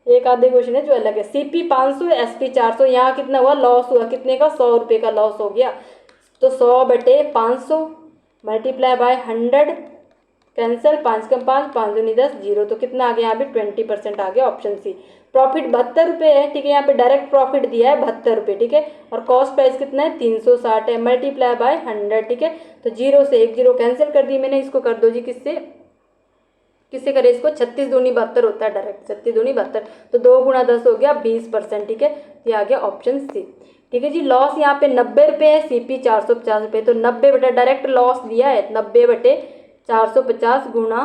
एक आधे क्वेश्चन है जो अलग है। CP 500, SP 400, यहाँ कितना हुआ लॉस हुआ, कितने का 100 रुपये का लॉस हो गया, तो 100 बटे 500 मल्टीप्लाई बाय 100 कैंसिल, 5 कम 5, 5 दूनी 10, 0, तो कितना आ गया यहाँ पे 20% आ गया, ऑप्शन सी। प्रॉफिट 72 रुपये है। ठीक है, यहाँ पे डायरेक्ट प्रॉफिट दिया है 72 रुपये। ठीक है, और कॉस्ट प्राइस कितना है 360 है, मल्टीप्लाई बाय 100। ठीक है, तो 0 से 1 0 कैंसिल कर दी मैंने, इसको कर दो जी किससे करे इसको, 36 दूनी 72 होता है डायरेक्ट, 36 दूनी 72, तो 2 गुना 10 हो गया 20%। ठीक है, ये आ गया ऑप्शन सी। ठीक है जी, लॉस यहाँ पे 90 रुपये है, CP 450 रुपये, तो 90 बटे डायरेक्ट लॉस दिया है 90 बटे 450 गुना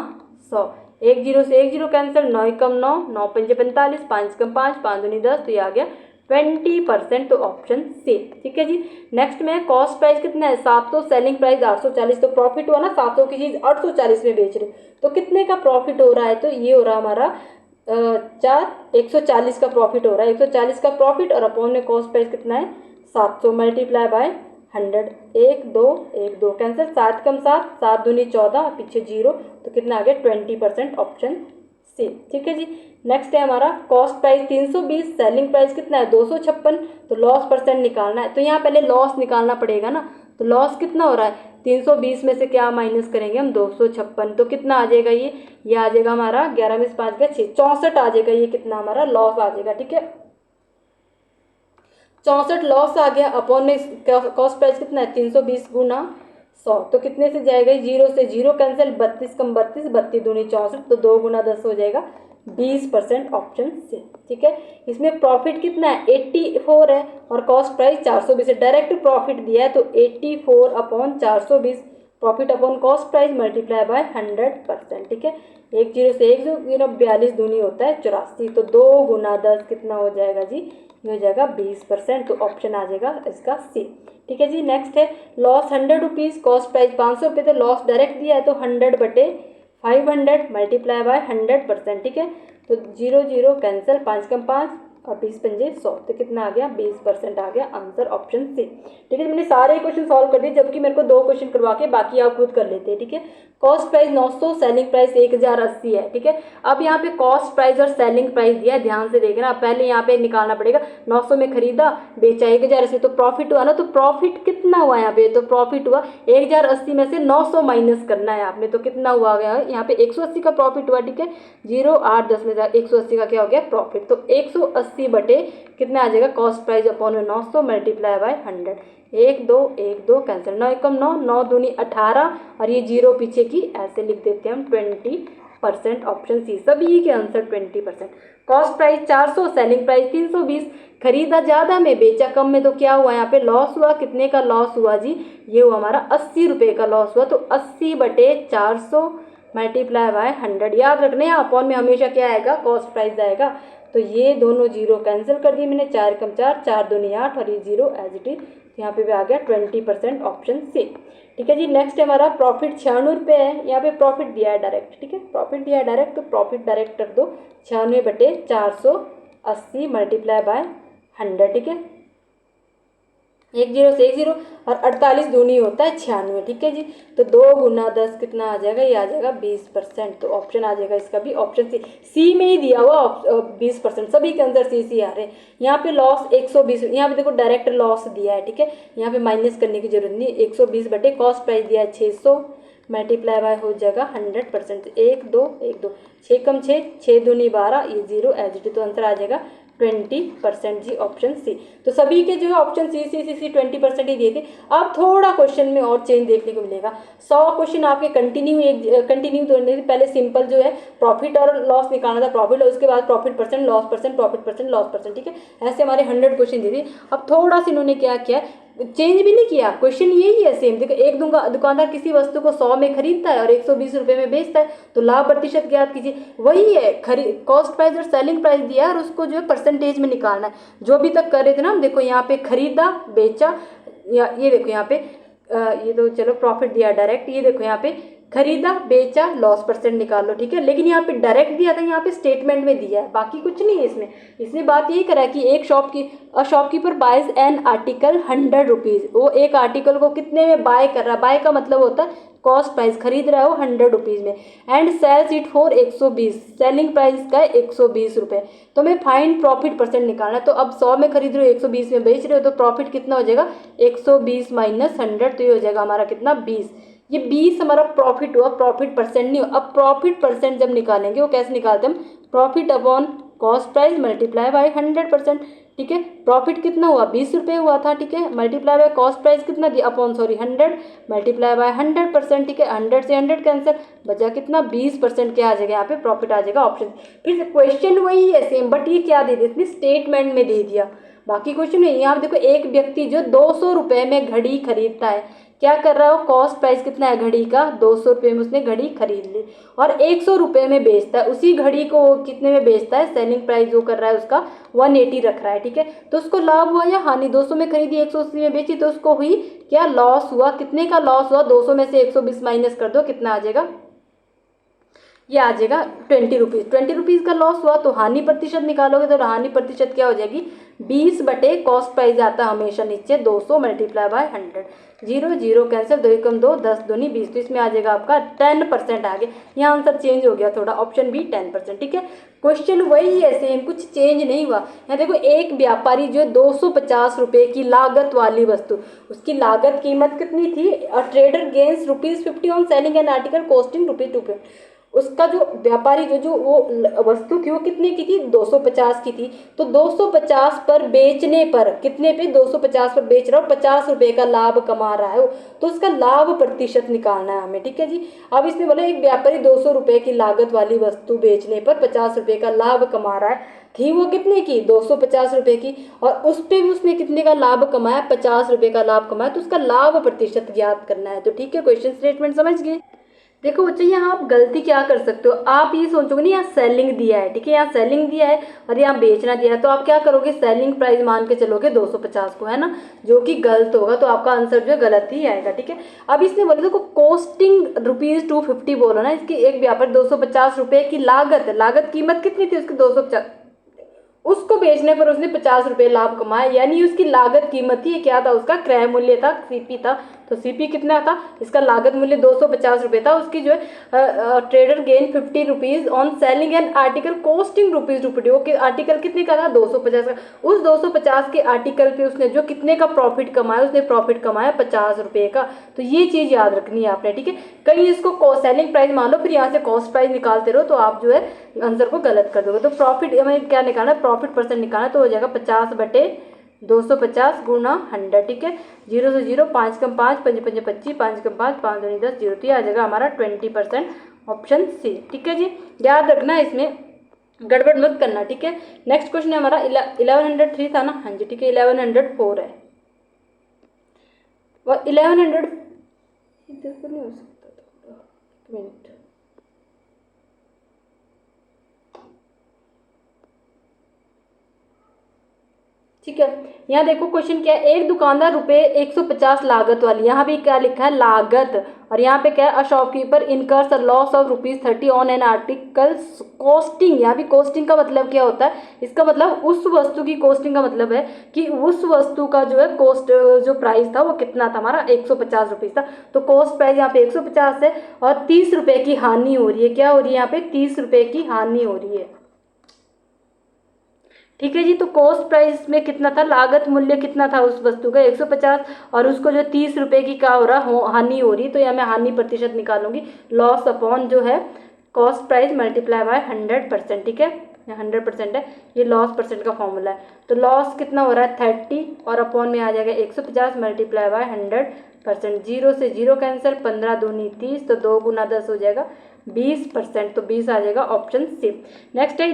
100, 1 0 से 1 0 कैंसिल, 9 कम 9, 9 पंजे 45, 5 कम 5, 5 दूनी 10, तो ये आ गया 20%, तो ऑप्शन सी। ठीक है जी। नेक्स्ट में कॉस्ट प्राइस कितना है 700, सेलिंग प्राइस 840, तो प्रॉफिट हुआ ना 700 की चीज़ 840 में बेच रहे, तो कितने का प्रॉफिट हो रहा है, तो ये हो रहा हमारा 140 का प्रॉफिट हो रहा है, 140 का प्रॉफिट, और अपॉन में कॉस्ट प्राइस कितना है 700 मल्टीप्लाई बाय 100, 1 2 1 2 कैंसिल, 7 कम 7, 7 दूनी 14, पीछे 0, तो कितना आ गया 20%, ऑप्शन सी। ठीक है जी। नेक्स्ट है हमारा कॉस्ट प्राइस 320, सेलिंग प्राइस कितना है 256, तो लॉस परसेंट निकालना है, तो यहाँ पहले लॉस निकालना पड़ेगा ना, तो लॉस कितना हो रहा है 320 में से क्या माइनस करेंगे हम 256, तो कितना आ जाएगा ये आ जाएगा हमारा 11 में से 5 गया 6, 64 आ जाएगा, ये कितना हमारा लॉस आ जाएगा। ठीक है, 64 लॉस आ गया, अपॉन में कॉस्ट प्राइस कितना है 320 गुना 100, तो कितने से जाएगा, 0 से 0 कैंसिल, 32 कम 32, 32 दूनी 64, तो 2 गुना 10 हो जाएगा 20%, ऑप्शन सी। ठीक है, इसमें प्रॉफिट कितना है 84 है और कॉस्ट प्राइस 420 है, डायरेक्ट प्रॉफिट दिया है तो 84 upon 420 profit upon cost price multiply by 100%। ठीक है, 1 0 से 1 0 42 दूनी होता है 84, तो 2 गुना 10 कितना हो जाएगा जी, ये हो जाएगा 20%, तो ऑप्शन आ जाएगा इसका सी। ठीक है जी, नेक्स्ट है लॉस 100 रुपीज़, कॉस्ट प्राइस 500 रुपये, तो लॉस डायरेक्ट दिया है तो 100/500 मल्टीप्लाई बाय 100%। ठीक है, तो 0 0 कैंसिल, 5 कम 5 और 20 पंजे 100, तो कितना आ गया 20% आ गया, आंसर ऑप्शन सी। ठीक है, मैंने सारे क्वेश्चन सॉल्व कर दिए, जबकि मेरे को 2 क्वेश्चन करवा के बाकी आप खुद कर लेते हैं। ठीक है, कॉस्ट प्राइस 900, सेलिंग प्राइस 1080 है। ठीक है, अब यहाँ पे कॉस्ट प्राइस और सेलिंग प्राइस दिया है, ध्यान से देखना, पहले यहाँ पे निकालना पड़ेगा, 900 में खरीदा बेचा 1080, तो प्रॉफिट हुआ ना, तो प्रॉफिट कितना हुआ यहाँ पे, तो प्रॉफिट हुआ 1080 में से 900 माइनस करना है आपने, तो कितना हुआ गया यहाँ पे 180 का प्रॉफिट हुआ। ठीक है, 0 8 10 में 180 का क्या हो गया प्रॉफिट, तो 180 बटे कितना आ जाएगा cost price upon 900 multiply by 100, 1 2 1 2 cancel, 9 एकम 9 9 दूनी 18 और ये 0 पीछे की ऐसे लिख देते हैं हम 20%, ऑप्शन सी, सभी के answer 20%। Cost price 400, selling price 320, खरीदा ज़्यादा में बेचा कम में, तो क्या हुआ यहाँ पे लॉस हुआ, कितने का लॉस हुआ जी, ये हुआ हमारा 80 रुपये का लॉस हुआ, तो 80/400 मल्टीप्लाई बाय 100, याद रखने हैं अपॉन में हमेशा क्या आएगा कॉस्ट प्राइस आएगा, तो ये दोनों 0 कैंसिल कर दिए मैंने, 4 कम 4 4 दूनी 8 और ये 0 एज इट इज, यहाँ पे भी आ गया 20%, ऑप्शन सी। ठीक है जी, नेक्स्ट हमारा प्रॉफिट 96 रुपये है, यहाँ पे प्रॉफिट दिया है डायरेक्ट। ठीक है, प्रॉफिट दिया है डायरेक्ट, तो प्रॉफिट डायरेक्ट रख दो 96/480 मल्टीप्लाई बाय 100। ठीक है, 1 0 से 1 0 और 48 दूनी होता है 96। ठीक है जी, तो 2 गुना 10 कितना आ जाएगा, ये आ जाएगा 20%, तो ऑप्शन आ जाएगा इसका भी ऑप्शन सी। सी में ही दिया हुआ 20%, सभी के अंदर सी आ रहे हैं। यहाँ पे लॉस 120, यहाँ पे देखो डायरेक्ट लॉस दिया है। ठीक है, यहाँ पे माइनस करने की जरूरत नहीं, 120 बटे कॉस्ट प्राइस दिया है 600 मल्टीप्लाई बाय हो जाएगा 100%, 1 2 1 2 6 कम 6 6 दूनी 12, ये 0 एज इट इज, तो आंसर आ जाएगा 20% जी, ऑप्शन सी। तो सभी के जो है ऑप्शन सी 20% ही दिए थे। अब थोड़ा क्वेश्चन में और चेंज देखने को मिलेगा, 100 क्वेश्चन आपके कंटिन्यू दोनों से पहले सिंपल जो है प्रॉफिट और लॉस निकालना था, प्रॉफिट और उसके बाद profit percent loss percent profit percent loss percent. ठीक है, ऐसे हमारे 100 क्वेश्चन दिए थे। अब थोड़ा सा इन्होंने क्या किया, चेंज भी नहीं किया, क्वेश्चन यही है सेम। देखो, एक दुकानदार किसी वस्तु को 100 में खरीदता है और 120 रुपये में बेचता है, तो लाभ प्रतिशत ज्ञात कीजिए। वही है, कॉस्ट प्राइस और सेलिंग प्राइस दिया है और उसको जो है परसेंटेज में निकालना है, जो अभी तक कर रहे थे ना हम। देखो यहाँ पे खरीदा बेचा, या ये देखो यहाँ पे ये तो चलो प्रॉफिट दिया डायरेक्ट, ये देखो यहाँ पे खरीदा बेचा लॉस परसेंट निकाल लो। ठीक है, लेकिन यहाँ पे डायरेक्ट दिया था, यहाँ पे स्टेटमेंट में दिया है, बाकी कुछ नहीं है इसमें। इसने बात यही करा कि एक shopkeeper buys an article 100 rupees, वो एक आर्टिकल को कितने में बाय कर रहा है, बाय का मतलब होता है कॉस्ट प्राइस, खरीद रहा है वो 100 रुपीज़ में, and sells it for 120, selling price का है 120 रुपये। तो मैं फाइंड प्रॉफिट परसेंट निकालना है, तो अब 100 में खरीद रहे हो 120 में बेच रहे हो, तो प्रॉफिट कितना हो जाएगा 120 माइनस 100, तो ये हो जाएगा हमारा कितना 20। ये 20 हमारा प्रॉफिट हुआ, प्रॉफिट परसेंट नहीं हुआ। अब प्रॉफिट परसेंट जब निकालेंगे वो कैसे निकालते हैं हम, profit upon cost price multiply by 100%। ठीक है, प्रॉफिट कितना हुआ 20 रुपये हुआ था। ठीक है, मल्टीप्लाई बाय कॉस्ट प्राइस कितना दिया अपॉन 100 मल्टीप्लाई बाय 100%। ठीक है, 100 से 100 कैंसिल, बचा कितना 20%, क्या आ जाएगा यहाँ पे प्रॉफिट आ जाएगा, ऑप्शन। फिर क्वेश्चन वही है सेम, बट ये क्या दे दिया इसने, स्टेटमेंट में दे दिया, बाकी क्वेश्चन में। यहाँ देखो, एक व्यक्ति जो 200 रुपये में घड़ी खरीदता है, क्या कर रहा हो, कॉस्ट प्राइस कितना है घड़ी का 200 रुपये में उसने घड़ी खरीद ली, और 100 रुपये में बेचता है, उसी घड़ी को कितने में बेचता है, सेलिंग प्राइस जो कर रहा है उसका 180 रख रहा है। ठीक है, तो उसको लाभ हुआ या हानि, 200 में खरीदी 180 में बेची, तो उसको हुई क्या लॉस हुआ, कितने का लॉस हुआ, 200 में से 120 माइनस कर दो, कितना आ जाएगा, ये आ जाएगा 20 रुपीज़। 20 रुपीज़ का लॉस हुआ, तो हानि प्रतिशत निकालोगे तो हानि प्रतिशत क्या हो जाएगी 20 बटे कॉस्ट प्राइस आता है हमेशा नीचे 200 मल्टीप्लाई बाय 100, 0 0 कैंसिल, 2 कम 2 10 दूनी 20, तो इसमें आ जाएगा आपका 10% आ गया। यहाँ आंसर चेंज हो गया थोड़ा, ऑप्शन बी 10%। ठीक है, क्वेश्चन वही है सेम, कुछ चेंज नहीं हुआ। यहाँ देखो, एक व्यापारी जो 250 रुपये की लागत वाली वस्तु, उसकी लागत कीमत कितनी थी, और trader gains ₹50 on selling an article costing ₹2, उसका जो व्यापारी जो वो वस्तु थी वो कितने की थी, 250 की थी। तो 250 पर बेचने पर, कितने पे, 250 पर बेच रहा हो, 50 रुपए का लाभ कमा रहा है वो, तो उसका लाभ प्रतिशत निकालना है हमें, ठीक है जी। अब इसने बोला एक व्यापारी 200 रुपए की लागत वाली वस्तु बेचने पर 50 रुपए का लाभ कमा रहा है, थी वो कितने की, 250 रुपए की, और उस पे भी उसने कितने का लाभ कमाया, 50 रुपए का लाभ कमाया, तो उसका लाभ प्रतिशत ज्ञात करना है। तो ठीक है, क्वेश्चन स्टेटमेंट समझ गए। देखो बच्चे यहाँ आप गलती क्या कर सकते हो, आप ये सोचोगे नहीं यहाँ सेलिंग दिया है, ठीक है, यहाँ सेलिंग दिया है और यहाँ बेचना दिया है, तो आप क्या करोगे, सेलिंग प्राइस मान के चलोगे 250 को, है ना, जो कि गलत होगा, तो आपका आंसर जो है गलत ही आएगा, ठीक है। अब इसने बोला देखो कॉस्टिंग ₹250 बोला ना, इसकी एक व्यापार 250 रुपए की लागत कीमत कितनी थी उसकी, 250, उसको बेचने पर उसने 50 रुपए लाभ कमाया, यानी उसकी लागत कीमत थी, क्या था उसका क्रय मूल्य था, सीपी था, तो सीपी कितना था, इसका लागत मूल्य 250 रुपए था, उसकी जो है trader gain 50 rupees on selling an article costing ₹250, वो आर्टिकल कितने का था, 250 का, उस 250 के आर्टिकल पे उसने जो कितने का प्रॉफिट कमाया, उसने प्रॉफिट कमाया 50 रुपए का। तो ये चीज याद रखनी है आपने, ठीक है। कहीं इसको सेलिंग प्राइस मान लो, फिर यहाँ से कॉस्ट प्राइस निकालते रहो, तो आप जो है आंसर को गलत कर दोगे। तो प्रॉफिट हमें क्या निकालना है, प्रॉफिट परसेंट निकालना, तो हो जाएगा 50/250 गुना 100, ठीक है। 0 से 0, 5 कम 5, 5 5 25, 5 कम 5, 5 दूनी 10, 0, तो ये आ जाएगा हमारा 20%, ऑप्शन सी, ठीक है जी। याद रखना, इसमें गड़बड़ मत करना, ठीक है। नेक्स्ट क्वेश्चन है हमारा 1103 था ना, हाँ जी, ठीक है, 1104 है, और 1100 इधर तो नहीं हो सकता था, एक मिनट, ठीक है। यहाँ देखो क्वेश्चन क्या है, एक दुकानदार ₹150 लागत वाली, यहाँ भी क्या लिखा है, लागत, और यहाँ पे क्या है, a shopkeeper incurs a loss of ₹30 on an article costing. यहाँ भी कॉस्टिंग का मतलब क्या होता है, इसका मतलब उस वस्तु की कॉस्टिंग का मतलब है कि उस वस्तु का जो है कॉस्ट, जो प्राइस था वो कितना था, हमारा ₹150 था, तो कॉस्ट प्राइस यहाँ पे 150 है, और 30 रुपए की हानि हो रही है, क्या हो रही है यहाँ पे, 30 रुपए की हानि हो रही है, ठीक है जी। तो कॉस्ट प्राइस में कितना था, लागत मूल्य कितना था उस वस्तु का 150, और उसको जो 30 रुपए की क्या हो रहा, हानि हो रही, तो यहाँ मैं हानि प्रतिशत निकालूंगी, लॉस अपॉन जो है कॉस्ट प्राइस मल्टीप्लाई बाय 100%, ठीक है, 100% है, ये लॉस परसेंट का फॉर्मूला है। तो लॉस कितना हो रहा है 30, और अपॉन में आ जाएगा 150 मल्टीप्लाई बाय 100%, 0 से 0 कैंसिल, 15 दूनी 30, तो 2 गुना 10 हो जाएगा 20%, तो 20 आ जाएगा, ऑप्शन सी। नेक्स्ट है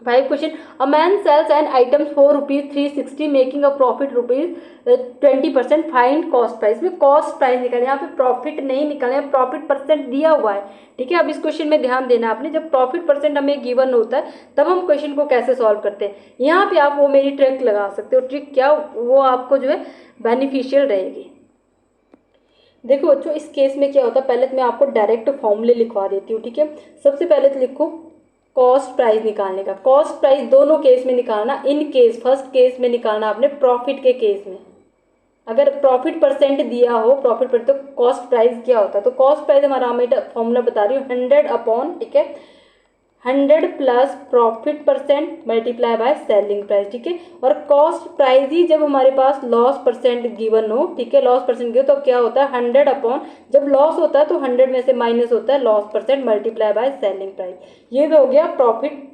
1105 question, a man sells an items for ₹360 making a profit ₹20%, find cost price. में कॉस्ट प्राइस निकाले, यहाँ पे प्रॉफिट नहीं निकाले, प्रॉफिट परसेंट दिया हुआ है, ठीक है। अब इस क्वेश्चन में ध्यान देना आपने, जब प्रॉफिट परसेंट हमें गिवन होता है तब हम क्वेश्चन को कैसे सॉल्व करते हैं, यहाँ पे आप वो मेरी ट्रिक लगा सकते हो, ट्रिक क्या, वो आपको जो है बेनिफिशियल रहेगी। देखो बच्चों, इस केस में क्या होता है, पहले तो मैं आपको डायरेक्ट फॉर्मूले लिखवा देती हूँ, ठीक है। सबसे पहले तो लिखो कॉस्ट प्राइस निकालने का, कॉस्ट प्राइस दोनों केस में निकालना, इन केस फर्स्ट केस में निकालना आपने प्रॉफिट के केस में, अगर प्रॉफिट परसेंट दिया हो, प्रॉफिट पर, तो कॉस्ट प्राइस क्या होता है, तो कॉस्ट प्राइस हमारा हमें फॉर्मूला बता रही हूँ 100 अपॉन, ठीक है, 100 plus profit percent multiply by selling price, ठीक है। और कॉस्ट प्राइस ही जब हमारे पास लॉस परसेंट गिवन हो, ठीक है, लॉस परसेंट गिवन, तो क्या होता है 100 अपॉन, जब लॉस होता है तो 100 में से माइनस होता है loss percent multiply by selling price, ये तो हो गया प्रॉफिट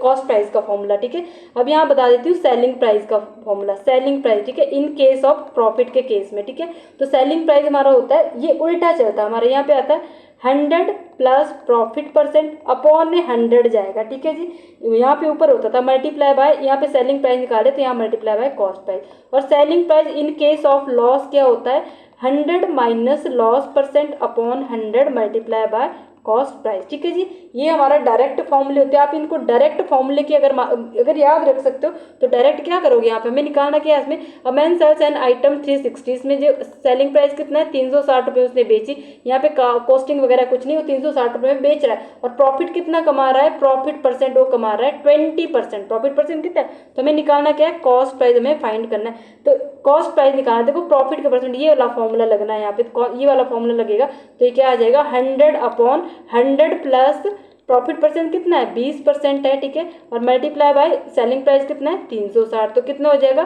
कॉस्ट प्राइस का फॉर्मूला, ठीक है। अब यहाँ बता देती हूँ सेलिंग प्राइस का फॉर्मूला, सेलिंग प्राइस, ठीक है, इन केस ऑफ प्रॉफिट के केस में, ठीक है। तो सेलिंग प्राइस हमारा होता है, ये उल्टा चलता है, हमारे यहाँ पे आता है 100 प्लस प्रॉफिट परसेंट अपॉन में 100 जाएगा, ठीक है जी। यहाँ पे ऊपर होता था मल्टीप्लाई बाय, यहाँ पे सेलिंग प्राइस निकाले तो यहाँ मल्टीप्लाई बाय कॉस्ट प्राइस, और selling price in case of loss क्या होता है 100 minus loss percent upon 100 multiply by cost price, ठीक है जी। ये हमारा डायरेक्ट फॉर्मूले होते हैं, आप इनको डायरेक्ट फॉर्मूले की अगर याद रख सकते हो तो डायरेक्ट क्या करोगे, यहाँ पे हमें निकालना क्या है, इसमें a man sells an item 360, इसमें जो सेलिंग प्राइस कितना है 360 रुपये उसने बेची, यहाँ पे कॉस्टिंग वगैरह कुछ नहीं, वो 360 रुपये में बेच रहा है, और प्रॉफिट कितना कमा रहा है, प्रॉफिट परसेंट वो कमा रहा है 20%, प्रॉफिट परसेंट कितना है, तो हमें निकालना क्या है, कॉस्ट प्राइस हमें फाइंड करना है, तो कॉस्ट प्राइस निकालना, देखो प्रॉफिट का परसेंट, ये वाला फॉर्मूला लगना है यहाँ पे, ये वाला फॉर्मूला लगेगा, तो ये क्या आ जाएगा 100 अपॉन 100 प्लस प्रॉफिट परसेंट कितना है 20% है, ठीक है, और मल्टीप्लाई बाय सेलिंग प्राइस कितना है 360, तो कितना हो जाएगा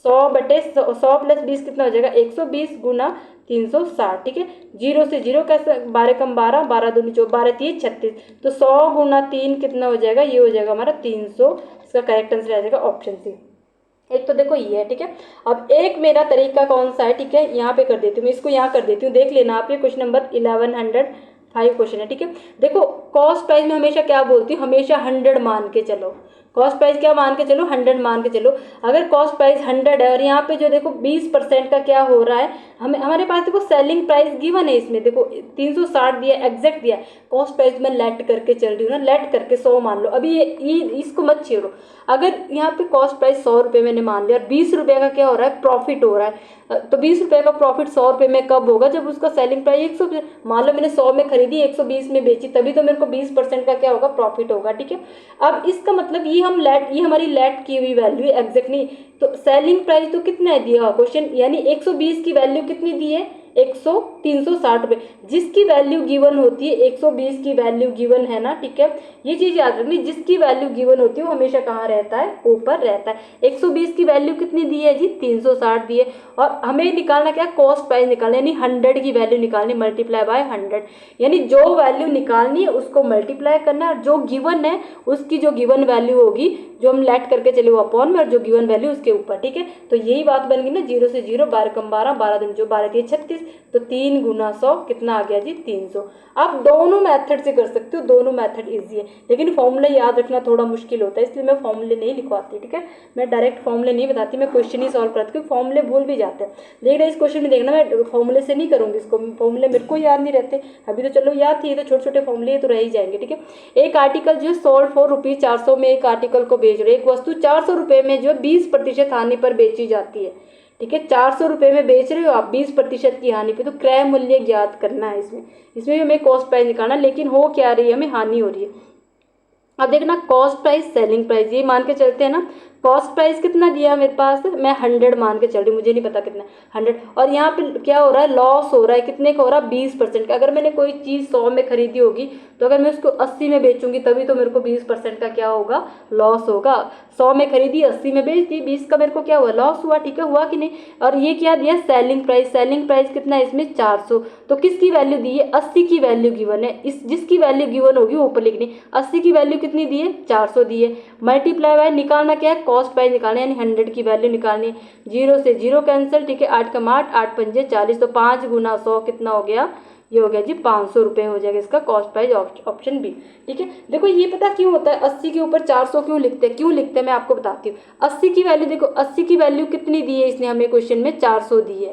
100 प्लस 20 कितना हो जाएगा 120 गुना 360, ठीक है। 0 से 0 कैसे, 12 कम 12, 12 दूनी 24, 12 3 36, तो 100 गुना 3 कितना हो जाएगा, ये हो जाएगा हमारा 300। इसका करेक्ट आंसर आ जाएगा ऑप्शन सी। एक तो देखो ये है, ठीक है। अब एक मेरा तरीका कौन सा है, ठीक है, यहाँ पे कर देती हूँ मैं, इसको यहाँ कर देती हूँ, देख लेना आप, ये क्वेश्चन नंबर 1105 क्वेश्चन है, ठीक है। देखो कॉस्ट प्राइस में हमेशा क्या बोलती हूँ, हमेशा 100 मान के चलो। कॉस्ट प्राइस क्या मान के चलो, 100 मान के चलो। अगर कॉस्ट प्राइस 100 है और यहाँ पे जो देखो 20% का क्या हो रहा है, हमारे पास देखो सेलिंग प्राइस गिवन है, इसमें देखो 360 दिया, एग्जैक्ट दिया। कॉस्ट प्राइस में लेट करके चल रही हूँ ना, लेट करके 100 मान लो। अभी ये इसको मत छेड़ो। अगर यहाँ पे कॉस्ट प्राइस 100 रुपये मैंने मान लिया और 20 रुपये का क्या हो रहा है, प्रॉफिट हो रहा है, तो 20 रुपये का प्रॉफिट 100 रुपये में कब होगा, जब उसका सेलिंग प्राइस 100, मान लो मैंने 100 में खरीदी, 120 में बेची, तभी तो मेरे को 20% का क्या होगा, प्रॉफिट होगा, ठीक है। अब इसका मतलब ये हमारी लेट की हुई वैल्यू है, एग्जैक्ट नहीं। तो सेलिंग प्राइस तो कितना है दिया क्वेश्चन, यानी 120 की वैल्यू कितनी दी है, 360 रुपये, जिसकी वैल्यू गिवन होती है 120 की वैल्यू गिवन है ना, ठीक है। ये चीज याद रखनी, जिसकी वैल्यू गिवन होती है वो हमेशा कहाँ रहता है, ऊपर रहता है। 120 की वैल्यू कितनी दी है जी, 360 दी है, और हमें निकालना क्या, कॉस्ट प्राइस निकालना, यानी 100 की वैल्यू निकालनी, मल्टीप्लाई बाय 100, यानी जो वैल्यू निकालनी है उसको मल्टीप्लाई करना है, और जो गिवन है उसकी जो गिवन वैल्यू होगी, जो हम लेट करके चले वो अपॉन में, और जो गिवन वैल्यू उसके ऊपर, ठीक है। तो यही बात बन गई ना, 0 से 0, 12 कम 12, 12 दूनी 24, 12 3 36, तो 3 गुना 100 कितना आ गया जी, 300। आप दोनों मेथड से कर सकते हो, दोनों मेथड इजी है, लेकिन फॉर्मूला याद रखना थोड़ा मुश्किल होता है, इसलिए मैं फॉर्मूले नहीं लिखवाती, ठीक है। मैं डायरेक्ट फॉर्मूले नहीं बताती, मैं क्वेश्चन ही सॉल्व करती हूँ, फॉर्मूले भूल भी जाते हैं। लेकिन इस क्वेश्चन में देखना, मैं फॉर्मूले से नहीं करूँगी इसको, फॉर्मूले मेरे को याद नहीं रहते। अभी तो चलो याद थी, तो छोटे छोटे फॉर्मूले तो रह ही जाएंगे, ठीक है। एक आर्टिकल जो है सोल्ड फॉर ₹400 में एक आर्टिकल को बेच रहे, एक वस्तु 400 रुपये में जो 20% हानि पर बेची जाती है, ठीक है। 400 रुपये में बेच रहे हो आप, 20% की हानि पे, तो क्रय मूल्य ज्ञात करना है। इसमें हमें कॉस्ट प्राइस निकालना, लेकिन हो क्या रही है, हमें हानि हो रही है। अब देखना कॉस्ट प्राइस सेलिंग प्राइस, ये मान के चलते हैं ना, कॉस्ट प्राइस कितना दिया मेरे पास, मैं 100 मान के चल रही हूँ, मुझे नहीं पता कितना 100, और यहाँ पे क्या हो रहा है, लॉस हो रहा है, कितने का हो रहा है, 20% का। अगर मैंने कोई चीज़ 100 में खरीदी होगी, तो अगर मैं उसको 80 में बेचूंगी, तभी तो मेरे को 20% का क्या होगा, लॉस होगा। 100 में खरीदी, 80 में बेच दी, 20 का मेरे को क्या हुआ, लॉस हुआ, ठीक है, हुआ कि नहीं। और ये क्या दिया, सेलिंग प्राइस, सेलिंग प्राइस कितना है इसमें, 400, तो किसकी वैल्यू दी है, 80 की वैल्यू गिवन है, इस जिसकी वैल्यू गिवन होगी वो ऊपर लिखनी। 80 की वैल्यू कितनी दी है, 400 दी है, मल्टीप्लाई बाय निकालना क्या है, कॉस्ट प्राइस निकालना, यानी 100 की वैल्यू निकालनी। 0 से 0 कैंसिल, ठीक है, 8 कम 8, 8 पंजे 40, तो 5 गुना 100 कितना हो गया, ये हो गया जी 500 रुपये हो जाएगा इसका कॉस्ट प्राइस, ऑप्शन बी, ठीक है। देखो ये पता क्यों होता है, 80 के ऊपर 400 क्यों लिखते हैं, मैं आपको बताती हूँ। 80 की वैल्यू देखो, 80 की वैल्यू कितनी दी है इसने हमें क्वेश्चन में, 400 दी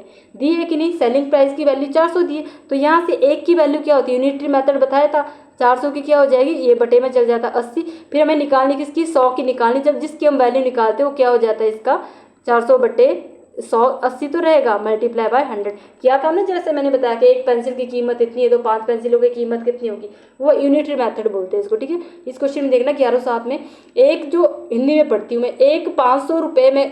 है कि नहीं, सेलिंग प्राइस की वैल्यू 400 दी है, तो यहाँ से एक की वैल्यू क्या होती है, यूनिटरी मेथड बताया था, 400 की क्या हो जाएगी, ये बटे में चल जाता 80, फिर हमें निकालनी किसकी, 100 की निकालनी, जब जिसकी हम वैल्यू निकालते हैं वो क्या हो जाता है इसका, 400 बटे 100, 80 तो रहेगा, मल्टीप्लाई बाय 100 किया था ना, जैसे मैंने बताया कि एक पेंसिल की कीमत इतनी है, तो 5 पेंसिलों की कीमत कितनी होगी, वो यूनिटरी मेथड बोलते हैं इसको, ठीक है। इस क्वेश्चन में देखना 1107 में, एक जो हिंदी में पढ़ती हूँ मैं, एक 500 रुपये में,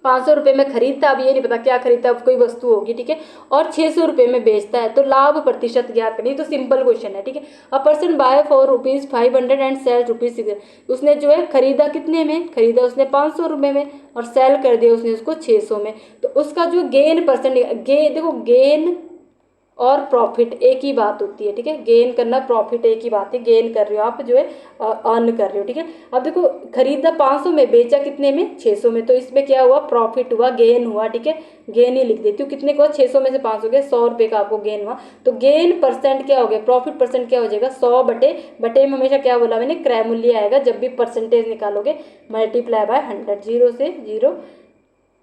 500 रुपये में खरीदता, अब ये नहीं पता क्या खरीदता, अब कोई वस्तु होगी, ठीक है, और 600 रुपये में बेचता है, तो लाभ प्रतिशत ज्ञात करनी, तो सिंपल क्वेश्चन है, ठीक है। A person buy for ₹500 and sell ₹600, उसने जो है खरीदा कितने में, खरीदा उसने 500 रुपये में, और सेल कर दिया उसने उसको 600 में, तो उसका जो गेन परसेंट, देखो गेन और प्रॉफिट एक ही बात होती है, ठीक है, गेन करना प्रॉफिट एक ही बात है, गेन कर रहे हो आप, जो है अर्न कर रहे हो, ठीक है। अब देखो खरीदा 500 में, बेचा कितने में, 600 में, तो इसमें क्या हुआ, प्रॉफिट हुआ, गेन हुआ, ठीक है, गेन ही लिख देती हूँ, कितने को, 600 में से 500 गया, 100 रुपये का आपको गेन हुआ, तो गेन परसेंट क्या हो गया, प्रॉफिट परसेंट क्या हो जाएगा, 100 बटे में हमेशा क्या बोला मैंने, क्रय मूल्य आएगा, जब भी परसेंटेज निकालोगे, मल्टीप्लाई बाय 100, 0 से 0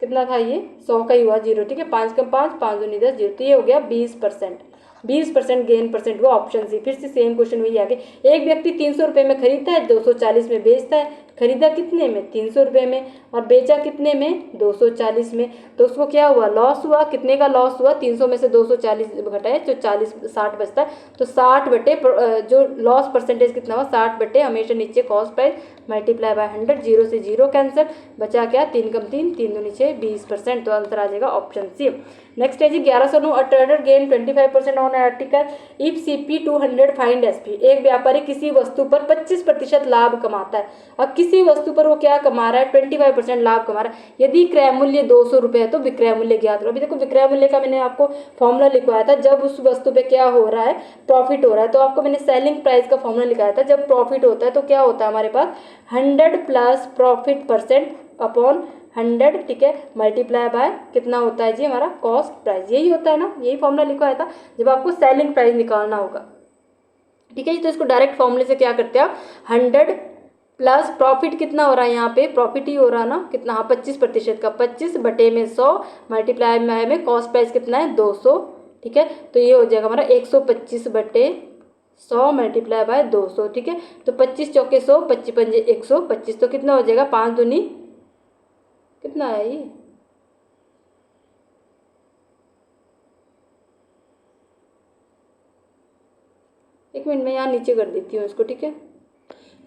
कितना था ये, 100 का ही हुआ 0, ठीक है, 5 कम 5, 5 दूनी 10, 0, तो ये हो गया 20%, 20% गेन परसेंट हुआ, ऑप्शन सी। फिर से सेम क्वेश्चन वही आगे, एक व्यक्ति 300 रुपये में खरीदता है, 240 में बेचता है, खरीदा कितने में, 300 रुपये में, और बेचा कितने में, 240 में, तो उसको क्या हुआ, लॉस हुआ, कितने का लॉस हुआ, 300 में से 240 घटाए तो 60 बचता है, तो 60 बटे जो लॉस परसेंटेज कितना हुआ, 60 बटे हमेशा नीचे कॉस्ट प्राइस, मल्टीप्लाई बाय 100, 0 से 0 कैंसिल, बचा क्या, 3 कम 3, 3 दूनी 6, 20%, तो आंसर आ जाएगा ऑप्शन सी। नेक्स्ट है जी 1109, a trader gain 25% on article if CP 200 find SP, एक व्यापारी किसी वस्तु पर 25% लाभ कमाता है, अब किसी वस्तु पर वो क्या कमा रहा है, 25% लाभ कमा रहा है। यदि क्रय मूल्य 200 रुपये है तो विक्रय मूल्य ज्ञात करो। अभी देखो विक्रय मूल्य का मैंने आपको फॉर्मूला लिखवाया था, जब उस वस्तु पे क्या हो रहा है, प्रॉफिट हो रहा है। तो आपको मैंने सेलिंग प्राइस का फॉर्मूला लिखाया था, जब प्रॉफिट होता है तो क्या होता है हमारे पास 100 प्लस प्रॉफिट परसेंट अपॉन 100, ठीक है, मल्टीप्लाई बाय कितना होता है जी हमारा कॉस्ट प्राइस। यही होता है ना, यही फॉर्मूला लिखवाया था जब आपको सेलिंग प्राइस निकालना होगा, ठीक है जी। तो इसको डायरेक्ट फॉर्मूले से क्या करते हैं आप, 100 प्लस प्रॉफिट कितना हो रहा है, यहाँ पे प्रॉफिट ही हो रहा है ना, कितना, हाँ 25% का, 25 बटे में 100 मल्टीप्लाई में कॉस्ट प्राइस कितना है 200, ठीक है। तो ये हो जाएगा हमारा 125 बटे 100 मल्टीप्लाई बाय 200, ठीक है। तो 25 चौके 100, 25 पंजे 125, तो कितना हो जाएगा 5 दूनी कितना है ये, एक मिनट में यहाँ नीचे कर देती हूँ इसको, ठीक है।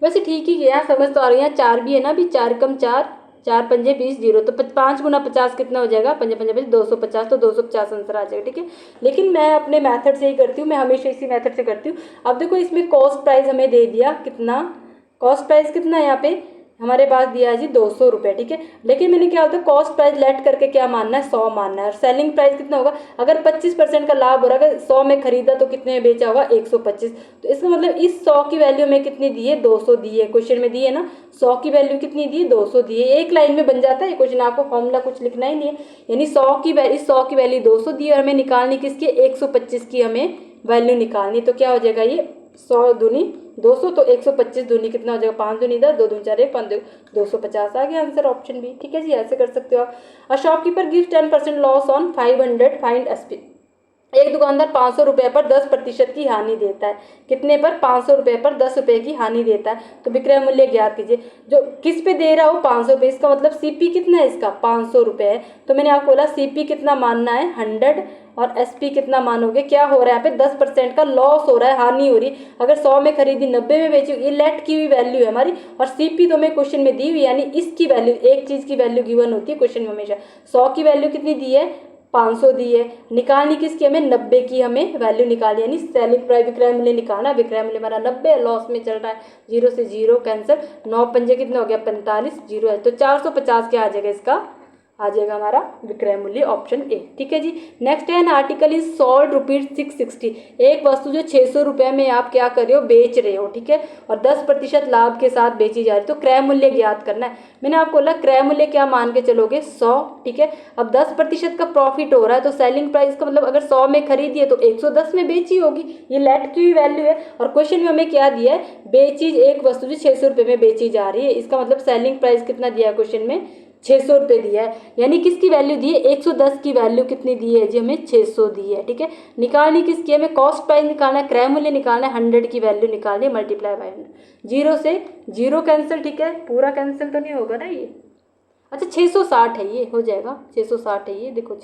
वैसे ठीक ही है, समझ तो आ रही है, 4 भी है ना, अभी 4 कम 4, 4 पंजे 20 जीरो, तो 5 गुना 50 कितना हो जाएगा, पंजे पंजे 250, तो 250 आंसर आ जाएगा, ठीक है। लेकिन मैं अपने मेथड से ही करती हूँ, मैं हमेशा इसी मेथड से करती हूँ। अब देखो इसमें कॉस्ट प्राइस हमें दे दिया कितना, कॉस्ट प्राइस कितना है यहाँ पे हमारे पास दिया है जी 200 रुपये, ठीक है। लेकिन मैंने क्या होता है कॉस्ट प्राइस लेट करके क्या मानना है, 100 मानना है। और सेलिंग प्राइस कितना होगा, अगर 25% का लाभ हो रहा है, अगर 100 में खरीदा तो कितने में बेचा होगा 125। तो इसका मतलब इस 100 की वैल्यू में कितनी दी है, 200 दी है, क्वेश्चन में दी है ना, 100 की वैल्यू कितनी दी है, 200 दी है। एक लाइन में बन जाता है क्वेश्चन, आपको फॉर्मूला कुछ लिखना ही नहीं है। यानी 100 की वैल्यू 200 दी है और हमें निकालनी किसकी, 125 की हमें वैल्यू निकालनी। तो क्या हो जाएगा ये 100 दूनी 200, तो 125 दूनी कितना हो जाएगा, 5 दूनी 10, 2 दूनी 4, 1 5 250 आ गया आंसर, ऑप्शन बी, ठीक है जी। ऐसे कर सकते हो आप। A shopkeeper gives 10% loss on 500 find SP. एक दुकानदार 500 रुपये पर 10% की हानि देता है, कितने पर, 500 रुपये पर 10 रुपये की हानि देता है। तो विक्रय मूल्य ज्ञात कीजिए। जो किस पे दे रहा हो 500 रुपये, इसका मतलब सीपी कितना है इसका 500 रुपये है। तो मैंने आपको बोला सीपी कितना मानना है 100, और एसपी कितना मानोगे, क्या हो रहा है यहाँ पे 10% का लॉस हो रहा है, हानि हो रही है। अगर 100 में खरीदी 90 में बेची, ये लेट की हुई वैल्यू है हमारी, और सीपी तो हमें क्वेश्चन में दी हुई, यानी इसकी वैल्यू, एक चीज़ की वैल्यू गिवन होती है क्वेश्चन में हमेशा। 100 की वैल्यू कितनी दी है, 500 दी है, निकालनी किसकी हमें 90 की हमें वैल्यू निकाली, यानी सेलिंग प्राइस विक्रय मूल्य निकालना। विक्रय मूल्य हमारा 90 लॉस में चल रहा है, 0 से 0 कैंसिल, 9 पंजे कितना हो गया 45, 0 है, तो 450 क्या आ जाएगा, इसका आ जाएगा हमारा विक्रय मूल्य, ऑप्शन ए, ठीक है जी। नेक्स्ट है, एन आर्टिकल इज सोल्ड ₹660। एक वस्तु जो 600 रुपये में आप क्या कर रहे हो, बेच रहे हो, ठीक है, और 10% लाभ के साथ बेची जा रही है। तो क्रय मूल्य ज्ञात करना है। मैंने आपको बोला क्रय मूल्य क्या मान के चलोगे 100, ठीक है। अब 10% का प्रॉफिट हो रहा है, तो सेलिंग प्राइस का मतलब अगर 100 में खरीदी है तो 110 में बेची होगी, ये लेट की वैल्यू है। और क्वेश्चन में हमें क्या दिया है, बेची एक वस्तु जो 600 रुपये में बेची जा रही है, इसका मतलब सेलिंग प्राइस कितना दिया है क्वेश्चन में, 600 रुपये दिया है। यानी किसकी वैल्यू दी है, 110 की वैल्यू कितनी दी है जी, हमें 600 दी है, ठीक है। निकालनी किसकी, हमें कॉस्ट प्राइस निकालना है, क्रय मूल्य निकालना है, 100 की वैल्यू निकालनी है, मल्टीप्लाई बाय 100, 0 से 0 कैंसिल, ठीक है, पूरा कैंसिल तो नहीं होगा ना ये, अच्छा 660 है, ये हो जाएगा 660 है, ये देखो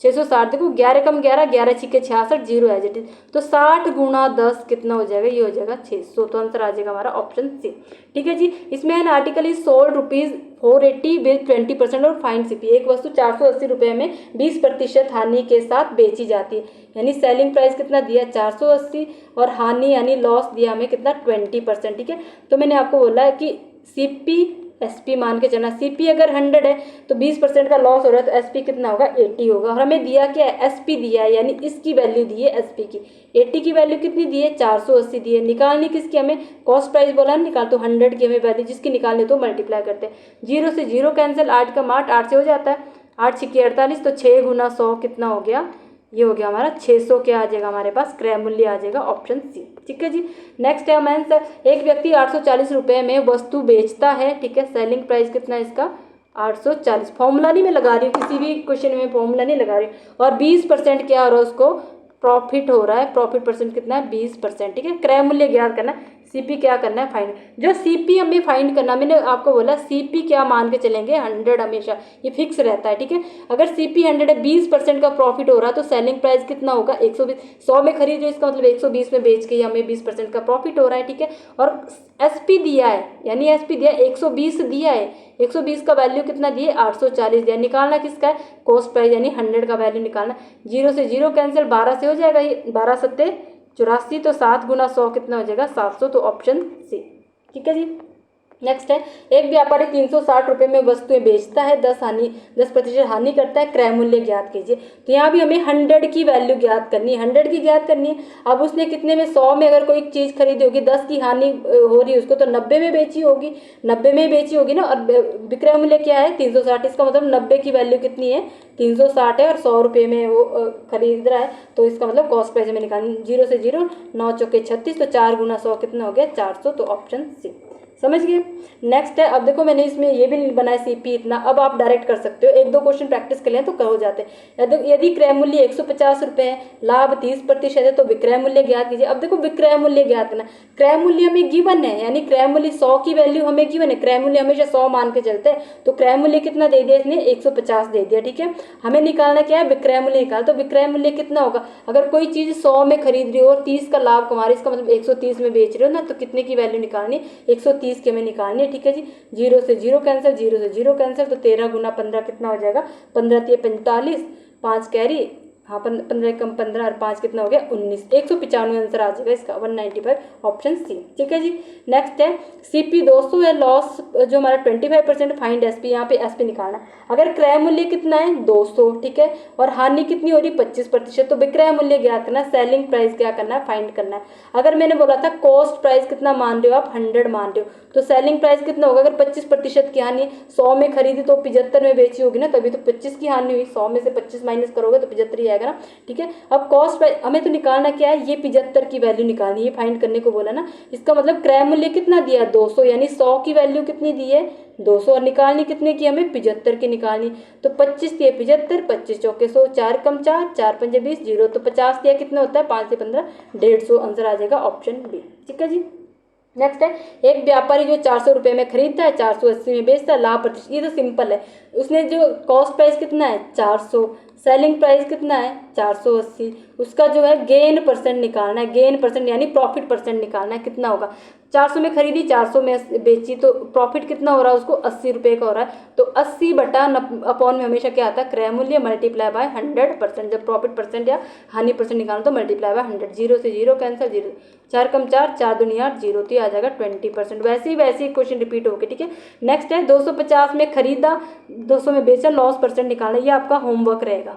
660 देखो, 11 कम 11, 11 छिके 66, 0 है जेट, तो 60 गुणा 10 कितना हो जाएगा, ये हो जाएगा 600। तो आंसर आ जाएगा हमारा ऑप्शन सी, ठीक है जी। इसमें N article is sold ₹480 with 20% और फाइन सीपी। एक वस्तु 480 रुपये में 20% हानि के साथ बेची जाती है, यानी सेलिंग प्राइस कितना दिया 480, और हानि यानी लॉस दिया हमें कितना 20%, ठीक है। तो मैंने आपको बोला है कि सीपी एसपी मान के चलना, सीपी अगर 100 है तो 20% का लॉस हो रहा है, तो एसपी कितना होगा 80 होगा। और हमें दिया क्या है, एसपी दिया है, यानी इसकी वैल्यू दी है एसपी की, 80 की वैल्यू कितनी दी है 480 दी है। निकालनी किसकी, हमें कॉस्ट प्राइस बोला निकाल, तो 100 की हमें वैल्यू जिसकी निकालनी तो मल्टीप्लाई करते हैं, 0 से 0 कैंसिल, 8 कम 8, 8 से हो जाता है, 8 छिके 48, तो 6 गुना 100 कितना हो गया, ये हो गया हमारा 600, क्या आ जाएगा हमारे पास, क्रय मूल्य आ जाएगा ऑप्शन सी, ठीक है जी। नेक्स्ट है मैंस, एक व्यक्ति 840 रुपये में वस्तु बेचता है, ठीक है, सेलिंग प्राइस कितना है इसका 840, फॉर्मूला नहीं मैं लगा रही हूँ, किसी भी क्वेश्चन में फॉर्मूला नहीं लगा रही हूँ, और 20% क्या हो रहा है उसको प्रॉफिट हो रहा है, प्रॉफिट परसेंट कितना है 20%, ठीक है। क्रय मूल्य ज्ञात करना है, सीपी क्या करना है फाइंड, जो सीपी हमें फाइंड करना, मैंने आपको बोला सीपी क्या मान के चलेंगे 100, हमेशा ये फिक्स रहता है, ठीक है। अगर सीपी 100 है, 20% का प्रॉफिट हो रहा है, तो सेलिंग प्राइस कितना होगा 120, 100 में खरीद रहे हो, इसका मतलब 120 में बेच के हमें 20% का प्रॉफिट हो रहा है, ठीक है। और एसपी दिया है, यानी एसपी दिया 120 दिया है, 120 का वैल्यू कितना दिए 840 दिया, निकालना किसका है कॉस्ट प्राइस, यानी 100 का वैल्यू निकालना, 0 से 0 कैंसिल, 12 से हो जाएगा, ये 12 सत्ते 84, तो 7 गुना 100 कितना हो जाएगा 700, तो ऑप्शन सी, ठीक है जी। नेक्स्ट है, एक व्यापारी 360 रुपये में वस्तुएं बेचता है, 10% हानि करता है, क्रय मूल्य ज्ञात कीजिए। तो यहाँ भी हमें 100 की वैल्यू ज्ञात करनी है, 100 की ज्ञात करनी है। अब उसने कितने में, 100 में अगर कोई चीज़ खरीदी होगी, 10 की हानि हो रही है उसको, तो 90 में बेची होगी, 90 में बेची होगी ना। और विक्रय मूल्य क्या है 360, इसका मतलब 90 की वैल्यू कितनी है 360 है, और 100 रुपये में वो खरीद रहा है, तो इसका मतलब कॉस्ट प्राइस में निकालनी। 0 से 0, 9 चौके 36, तो 4 गुना 100 कितना हो गया 400, तो ऑप्शन सी। समझ गए। नेक्स्ट है, अब देखो मैंने इसमें ये भी बनाया सीपी इतना, अब आप डायरेक्ट कर सकते हो, एक दो क्वेश्चन प्रैक्टिस कर लें तो हो जाते हैं। यदि क्रय मूल्य 150 रुपये है, लाभ 30% है, तो विक्रय मूल्य ज्ञात कीजिए। अब देखो विक्रय मूल्य ज्ञात करना, क्रय मूल्य हमें गिवन है, यानी क्रय मूल्य 100 की वैल्यू हमें गिवन है, क्रय मूल्य हमेशा 100 मान के चलते हैं, तो क्रय मूल्य कितना दे दिया इसने 150 दे दिया। ठीक है, हमें निकालना क्या है, विक्रय मूल्य निकाल। तो विक्रय मूल्य कितना होगा, अगर कोई चीज़ 100 में खरीद रही हो और 30 का लाभ कमा रही है, इसका मतलब 130 में बेच रहे हो ना, तो कितने की वैल्यू निकालनी, 130 के में निकालनी है। ठीक है जी, 0 से 0 कैंसिल, 0 से 0 कैंसिल, तो 13 गुना 15 कितना हो जाएगा 15 × 45, 5 कैरी, हाँ 15 कम 15 और 5 कितना हो गया 19, 195 आंसर आ जाएगा इसका, 195 ऑप्शन सी। ठीक है जी। नेक्स्ट है सीपी 200 है, लॉस जो हमारा 25%, फाइंड एसपी, यहाँ पे एसपी निकालना। अगर क्रय मूल्य कितना है 200, ठीक है, और हानि कितनी हो रही 25%, तो विक्रय मूल्य ज्ञात करना, सेलिंग प्राइस क्या करना है फाइंड करना है। अगर मैंने बोला था कॉस्ट प्राइस कितना मान रहे हो आप 100 मान रहे हो, तो सेलिंग प्राइस कितना होगा, अगर 25% की हानि 100 में खरीदी तो 75 में बेची होगी ना, तभी तो 25 की हानि हुई, 100 में से 25 माइनस करोगे तो 75 ही आएगा ना। ठीक है, अब कॉस्ट प्राइस हमें तो निकालना क्या है, ये 75 की वैल्यू निकालनी, ये फाइंड करने को बोला ना। इसका मतलब क्रय मूल्य कितना दिया 200, यानी 100 की वैल्यू कितनी दी है 200, और निकालनी कितने की हमें 75 की निकालनी। तो 25 दिए 75, 25 चौके 100, 4 कम 4, 4 पंजे 20, 0, तो 50 दिया कितना होता है 5 से 15, 150 आंसर आ जाएगा ऑप्शन बी। ठीक है जी। नेक्स्ट है, एक व्यापारी जो 400 रुपये में खरीदता है 480 में बेचता है, लाभ प्रतिशत, ये तो सिंपल है। उसने जो कॉस्ट प्राइस कितना है 400, सेलिंग प्राइस कितना है 480, उसका जो है गेन परसेंट निकालना है, गेन परसेंट यानी प्रॉफिट परसेंट निकालना है, कितना होगा 400 में खरीदी 400 में बेची, तो प्रॉफिट कितना हो रहा है उसको 80 रुपये का हो रहा है। तो 80 बटा अपॉन में हमेशा क्या आता है क्रय मूल्य मल्टीप्लाई बाय 100%, जब प्रॉफिट परसेंट या हानि परसेंट निकालना तो मल्टीप्लाई बाय 100, 0 से 0 कैंसिल, 0, 4 कम 4, 4 दूनी 8, 0, तो आ जाएगा 20%। वैसे ही क्वेश्चन रिपीट हो गए। ठीक है, नेक्स्ट है 250 में खरीदा 200 में बेचा, लॉस परसेंट निकालना, ये आपका होमवर्क रहेगा।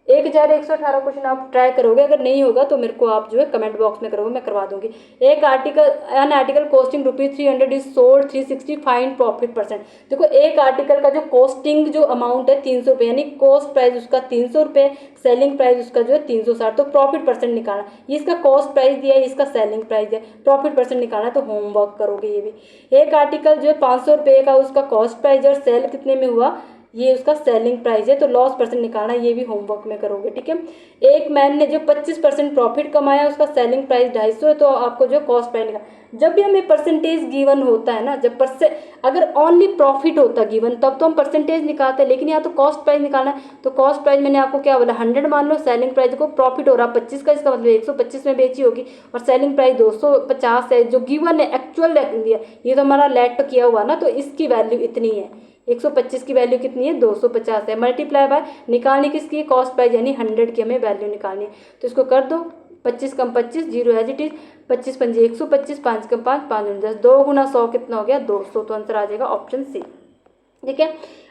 1118 क्वेश्चन आप ट्राई करोगे, अगर नहीं होगा तो मेरे को आप जो है कमेंट बॉक्स में करोगे, मैं करवा दूंगी। एक article, an article costing ₹300 is sold 360, find profit percent. देखो एक आर्टिकल का जो कॉस्टिंग जो अमाउंट है 300 रुपये, यानी कॉस्ट प्राइस उसका 300 रुपये, सेलिंग प्राइस उसका जो है 360, तो प्रॉफिट परसेंट निकालना। ये इसका कॉस्ट प्राइस दिया है, इसका सेलिंग प्राइस है, प्रॉफिट परसेंट निकालना, तो होमवर्क करोगे ये भी। एक आर्टिकल जो है 500 रुपये का, उसका कॉस्ट प्राइस और सेल कितने में हुआ, ये उसका सेलिंग प्राइस है, तो लॉस परसेंट निकालना, ये भी होमवर्क में करोगे। ठीक है, एक मैन ने जो 25% प्रॉफिट कमाया, उसका सेलिंग प्राइस 250 है, तो आपको जो कॉस्ट प्राइस निकाल। जब भी हमें परसेंटेज गिवन होता है ना, जब अगर ओनली प्रॉफिट होता गिवन तब तो हम परसेंटेज निकालते हैं, लेकिन यहाँ तो कॉस्ट प्राइस निकालना है, तो कॉस्ट प्राइस मैंने आपको क्या बोला 100 मान लो, सेलिंग प्राइस को प्रॉफिट हो रहा 25 का, इसका मतलब 125 में बेची होगी, और सेलिंग प्राइस 250 है, जो गिवन है एक्चुअल दिया, ये तो हमारा लेट किया हुआ ना, तो इसकी वैल्यू इतनी है, 125 की वैल्यू कितनी है 250 है, मल्टीप्लाई बाय निकालनी किसकी कॉस्ट प्राइस, यानी 100 की हमें वैल्यू निकालनी है। तो इसको कर दो, 25 कम 25, 0 एज इट इज, 25 पंजे 125, 5 कम 5, 5 10, 2 गुना 100 कितना हो गया 200, तो आंसर आ जाएगा ऑप्शन सी। ठीक है,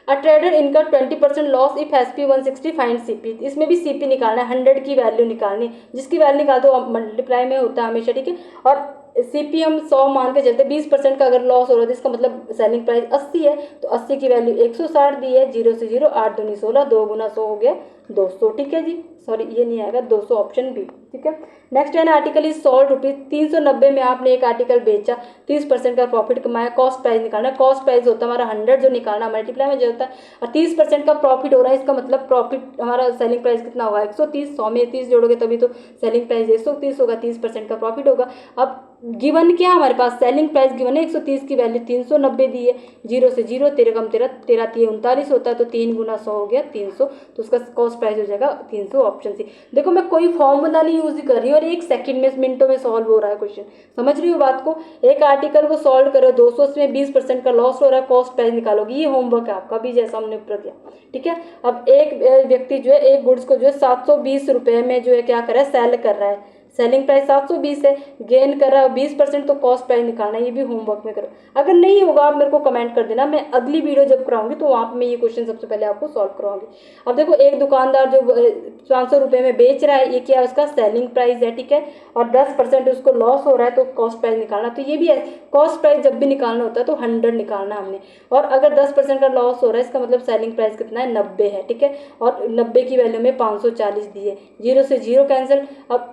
a trader income 20% loss if SP 160, find CP. इसमें भी सीपी निकालना है, 100 की वैल्यू निकालनी, जिसकी वैल्यू निकाल दो मल्टीप्लाई में होता है हमेशा। ठीक है, और सीपी हम 100 मान के चलते, 20% का अगर लॉस हो रहा है, जिसका मतलब सेलिंग प्राइस 80 है, तो 80 की वैल्यू 160 दी है, 0 से 0, 8 दूनी 16, 2 गुना 100 हो गया 200। ठीक है जी, सॉरी ये नहीं आएगा 200, ऑप्शन बी। ठीक है, next an article is sold ₹390 में आपने एक आर्टिकल बेचा, 30% का प्रॉफिट कमाया, कॉस्ट प्राइस निकालना, कॉस्ट प्राइस होता है हमारा 100 जो निकालना, मल्टीप्लाई में जो होता है, और 30% का प्रॉफिट हो रहा है, इसका मतलब प्रॉफिट हमारा सेलिंग प्राइस कितना होगा 130, 100 में 30 जोड़ोगे तभी तो सेलिंग प्राइस 130 होगा, 30% का प्रॉफिट होगा। अब गिवन क्या हमारे पास, सेलिंग प्राइस गिवन है 130 की वैल्यू 390 दी है, 0 से 0, 13 कम 13, 13 39 होता है, तो 3 गुना 100 हो गया 300, तो उसका कॉस्ट प्राइस हो जाएगा 300, ऑप्शन सी। देखो मैं कोई फॉर्मूला नहीं यूज कर रही हूँ, और 1 सेकंड में मिनटों में सॉल्व हो रहा है क्वेश्चन, समझ रही हो बात को। एक आर्टिकल को सॉल्व करो, 200 में 20% का लॉस हो रहा है, कॉस्ट प्राइस निकालोगी, ये होमवर्क है आपका भी, जैसा हमने ऊपर किया। ठीक है, अब एक व्यक्ति जो है एक गुड्स को जो है 720 रुपये में जो है क्या कर रहा है, सेल कर रहा है, सेलिंग प्राइस 720 है, गेन कर रहा है 20%, तो कॉस्ट प्राइस निकालना है। ये भी होमवर्क में करो, अगर नहीं होगा आप मेरे को कमेंट कर देना, मैं अगली वीडियो जब कराऊंगी तो वहाँ पे मैं ये क्वेश्चन सबसे पहले आपको सॉल्व कराऊंगी। अब देखो एक दुकानदार जो 500 रुपये में बेच रहा है, ये क्या है उसका सेलिंग प्राइस है, ठीक है, और 10% उसको लॉस हो रहा है, तो कॉस्ट प्राइस निकालना। तो ये भी है, कॉस्ट प्राइस जब भी निकालना होता है तो 100 निकालना हमने, और अगर 10% का लॉस हो रहा है इसका मतलब सेलिंग प्राइस कितना है, 90 है, ठीक है, और 90 की वैल्यू में 540 दी है, 0 से 0 कैंसिल। अब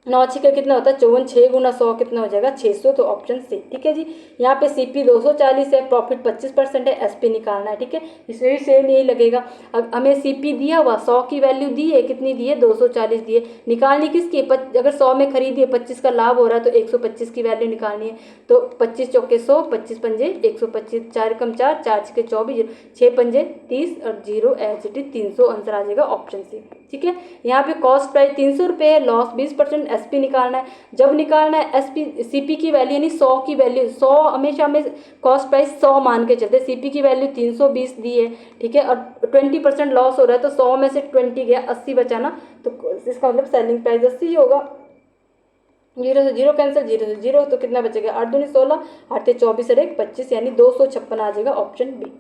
9 छिके कितना होता है 54, 6 गुना 100 कितना हो जाएगा 600, तो ऑप्शन सी, ठीक है जी। यहाँ पे सीपी 240 है, प्रॉफिट 25% है, एसपी निकालना है, ठीक है, इसमें भी सेम यही लगेगा। अब हमें सीपी दिया हुआ 100 की वैल्यू दी है, कितनी दी है 240 दी है, निकालनी किसकी, अगर 100 में खरीदी है 25 का लाभ हो रहा है तो 125 की वैल्यू निकालनी है। तो 25 चौके 100, 25 पंजे 125, 4 कम 4, 4 छिके 24, 6 पंजे 30 और 0 एज इट इज 300, आंसर आ जाएगा ऑप्शन सी, ठीक है। यहाँ पे कॉस्ट प्राइस 300 रुपये है, लॉस 20%, एसपी निकालना है। जब निकालना है एसपी सीपी की वैल्यू यानी 100 की वैल्यू, 100 हमेशा हमें कॉस्ट प्राइस 100 मान के चलते, सीपी की वैल्यू 320 दी है, ठीक है, और 20% लॉस हो रहा है तो 100 में से 20 गया, 80 बचाना, तो इसका मतलब सेलिंग प्राइस 80 होगा। 0 से 0 कैंसिल, 0 से 0, तो कितना बचेगा 8 दूनी 16, 8 से 24 और 1 25, यानी 256 आ जाएगा ऑप्शन बी।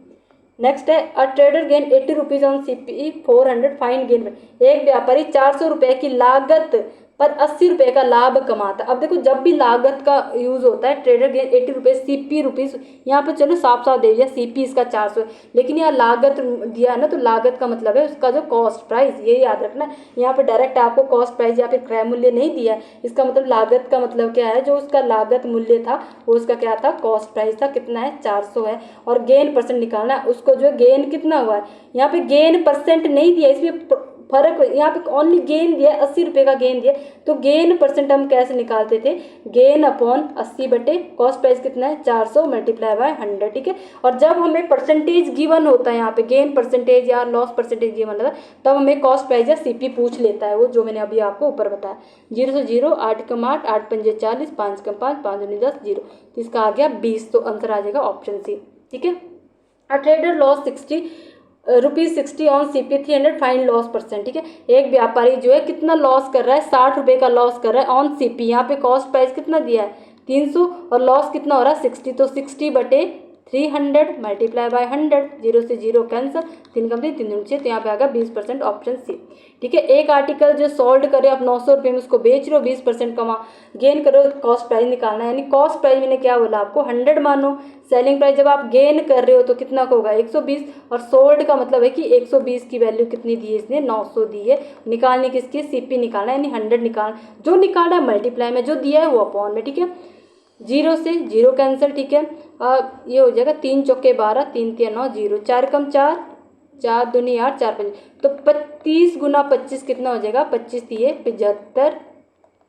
नेक्स्ट है a trader gain 80 rupees on CP 400 find gain. एक व्यापारी 400 रुपये की लागत पर 80 रुपये का लाभ कमाता। अब देखो जब भी लागत का यूज होता है, ट्रेडर गेन 80 रुपये, सीपी रुपीज, यहाँ पे चलो साफ साफ दे दिया सीपी इसका 400 है, लेकिन यहाँ लागत दिया है ना, तो लागत का मतलब है उसका जो कॉस्ट प्राइस, ये याद रखना। यहाँ पे डायरेक्ट आपको कॉस्ट प्राइस या फिर क्रय मूल्य नहीं दिया है, इसका मतलब लागत का मतलब क्या है, जो उसका लागत मूल्य था वो उसका क्या था, कॉस्ट प्राइस था, कितना है 400 है, और गेन परसेंट निकालना है, उसको जो गेन कितना हुआ है, यहाँ पे गेन परसेंट नहीं दिया, इसमें फर्क, यहाँ पे ओनली गेन दिया, 80 रुपये का गेन दिया, तो गेन परसेंट हम कैसे निकालते थे, गेन अपॉन 80 बटे कॉस्ट प्राइस कितना है 400 मल्टीप्लाई बाय 100, ठीक है। और जब हमें परसेंटेज गिवन होता है, यहाँ पे गेन परसेंटेज या लॉस परसेंटेज गिवन होता है, तब हमें कॉस्ट प्राइस या सीपी पूछ लेता है, वो जो मैंने अभी आपको ऊपर बताया। 0 से 0, 8 कम 8, 8 पंजे 40, 5 कम 5, 5 दूनी 10, 0, तो इसका आ गया 20, तो आंसर आ जाएगा ऑप्शन सी, ठीक है। A trader loss 60 rupees 60 on CP 300 fine loss percent, ठीक है। एक व्यापारी जो है कितना लॉस कर रहा है, 60 रुपये का लॉस कर रहा है ऑन सीपी, यहाँ पे कॉस्ट प्राइस कितना दिया है 300, और लॉस कितना हो रहा है 60, तो 60 बटे 300 मल्टीप्लाई बाय 100, 0 से 0 कैंसिल, 3 कम 3 दूनी 6, तो यहाँ पे आएगा 20% ऑप्शन सी, ठीक है। एक आर्टिकल जो सोल्ड करे आप 900 रुपये में उसको बेच रहे हो, 20% कमा गेन करो, कॉस्ट प्राइस निकालना है, यानी कॉस्ट प्राइस मैंने क्या बोला आपको 100 मानो, सेलिंग प्राइस जब आप गेन कर रहे हो तो कितना का होगा 120, और सोल्ड का मतलब है कि 120 की वैल्यू कितनी दी है इसने 900 दी है, निकालने किसकी सीपी निकालना है, यानी 100 निकाल, जो निकालना है मल्टीप्लाई में, जो दिया है वो अपॉन में, ठीक है। 0 से 0 कैंसिल, ठीक है, ये हो जाएगा 3 चौके 12, 3 3 9, 0, 4 कम 4, 4 दूनी 8, 4 5, तो 25 गुना 25 कितना हो जाएगा 25 दिए 75,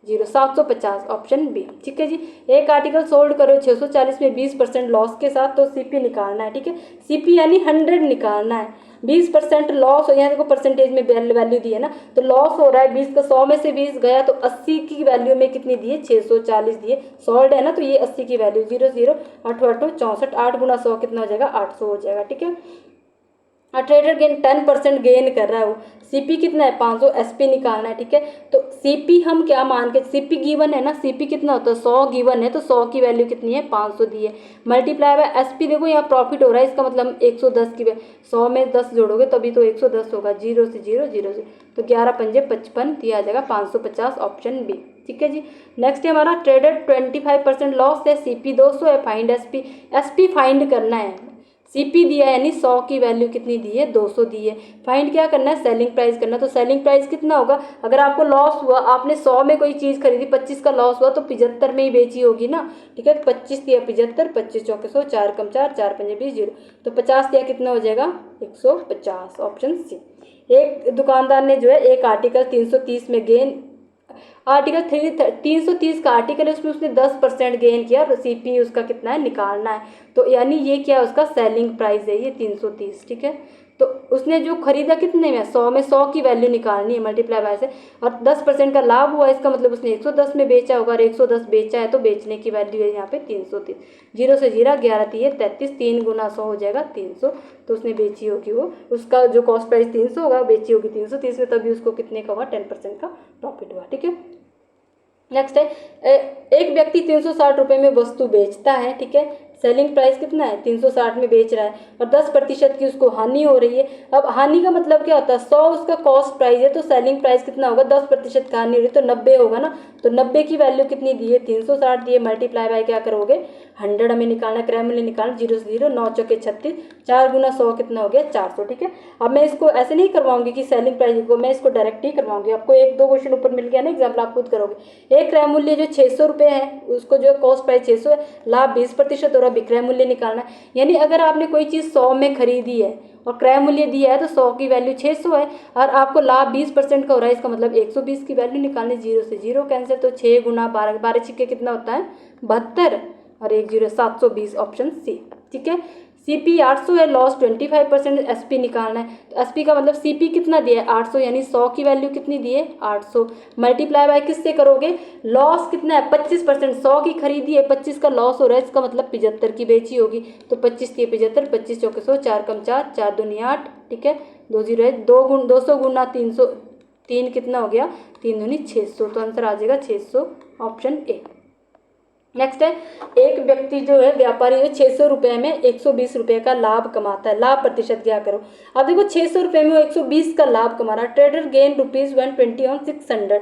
0 750 ऑप्शन बी, ठीक है जी। एक आर्टिकल सोल्ड करो 640 में 20% लॉस के साथ, तो सीपी निकालना है, ठीक है, सीपी यानी 100 निकालना है, 20% लॉस हो, यहाँ देखो परसेंटेज में वैल्यू दी है ना, तो लॉस हो रहा है 20 का, 100 में से 20 गया तो 80 की वैल्यू में कितनी दी है 640 दी है, सोल्ड है ना, तो ये 80 की वैल्यू 0 0 8 8 64, 8 गुना 100 कितना हो जाएगा 800 हो जाएगा, ठीक है। ट्रेडर गेन 10% गेन कर रहा है, वो सीपी कितना है 500, एसपी निकालना है, ठीक है। तो सीपी हम क्या मान के, सीपी गिवन है ना, सीपी कितना होता है 100 गिवन है, तो 100 की वैल्यू कितनी है 500 दी है, मल्टीप्लाई बाय एसपी, देखो यहाँ प्रॉफिट हो रहा है, इसका मतलब 110 की 100 में 10 जोड़ोगे तभी तो 110 होगा, 0 से 0 0 से, तो 11 पंजे 55 दिया जाएगा 550 ऑप्शन बी, ठीक है जी। नेक्स्ट है हमारा ट्रेडर 25% लॉस है, सीपी 200 है, फाइंड एसपी, एसपी फाइंड करना है, सीपी दिया है यानी 100 की वैल्यू कितनी दी है 200 दी है, फाइंड क्या करना है सेलिंग प्राइस करना, तो सेलिंग प्राइस कितना होगा, अगर आपको लॉस हुआ, आपने 100 में कोई चीज़ खरीदी 25 का लॉस हुआ तो 75 में ही बेची होगी ना, ठीक है, 25 दिया 75, 25 चौके 100, 4 कम 4, 4 पंजे 20, 0, तो 50 दिया कितना हो जाएगा 150 ऑप्शन सी। एक दुकानदार ने जो है एक आर्टिकल 330 में गेन, आर्टिकल 330 का आर्टिकल है, उसमें उसने 10% गेन किया, और सीपी उसका कितना है निकालना है, तो यानी ये क्या उसका सेलिंग प्राइस है ये 330, ठीक है। तो उसने जो खरीदा कितने में 100 में, 100 की वैल्यू निकालनी है मल्टीप्लाई बाय से, और 10% का लाभ हुआ, इसका मतलब उसने 110 में बेचा होगा, और 110 बेचा है तो बेचने की वैल्यू है यहाँ पे 330, 0 से 0 11 3 33, 3 गुना 100 हो जाएगा 300, तो उसने बेची होगी, वो उसका जो कॉस्ट प्राइस 300 होगा बेची होगी 330 में, तभी उसको कितने का हुआ 10% का प्रॉफिट हुआ, ठीक है। नेक्स्ट है एक व्यक्ति 360 रुपये में वस्तु बेचता है, ठीक है, सेलिंग प्राइस कितना है 360 में बेच रहा है और 10% की उसको हानि हो रही है। अब हानि का मतलब क्या होता है, 100 उसका कॉस्ट प्राइस है तो सेलिंग प्राइस कितना होगा, 10% का हानि हो रही है तो 90 होगा ना। तो 90 की वैल्यू कितनी दी है 360 दी है, मल्टीप्लाई बाय क्या करोगे 100 हमें निकालना, क्रय मूल्य निकालना, 0 से 0, 9 चौके 36, 4 गुना 100 कितना हो गया 400, ठीक है। अब मैं इसको ऐसे नहीं करवाऊंगी कि सेलिंग प्राइस को, मैं इसको डायरेक्ट ही करवाऊंगी। आपको 1-2 क्वेश्चन ऊपर मिल गया ना एग्जाम्पल, आप खुद करोगे। एक क्रय मूल्य जो 600 रुपये है उसको जो कॉस्ट प्राइस 600 है, लाभ 20% हो रहा है, विक्रय मूल्य निकालना है। यानी अगर आपने कोई चीज़ 100 में खरीदी है और क्रय मूल्य दिया है तो 100 की वैल्यू 600 है और आपको लाभ 20% का हो रहा है, इसका मतलब 120 की वैल्यू निकालनी, 0 से 0 कैंसिल, तो 6 गुना 12, 12 छिक्के कितना होता है 72 और 1 0 720, ऑप्शन सी, ठीक है। सीपी 800 है, लॉस 25%, एसपी निकालना है तो एसपी का मतलब सीपी कितना दिया है 800, यानी 100 की वैल्यू कितनी दी है 800, मल्टीप्लाई बाय किससे करोगे, लॉस कितना है 25%, 100 की खरीदी है 25 का लॉस हो रहा है, इसका मतलब 75 की बेची होगी तो 25 की 75, 25 चौके 100, 4 कम 4, 4 दूनी 8, ठीक है, 2 0 है, 200 गुना 300, 3 कितना हो गया 3 दूनी 600, तो आंसर आ जाएगा 600, ऑप्शन ए। नेक्स्ट है एक व्यक्ति जो है व्यापारी है 600 रुपये में 120 रुपये का लाभ कमाता है, लाभ प्रतिशत क्या करो। अब देखो 600 रुपये में वो 120 का लाभ कमा रहा है, ट्रेडर गेन ₹120 ऑन 600,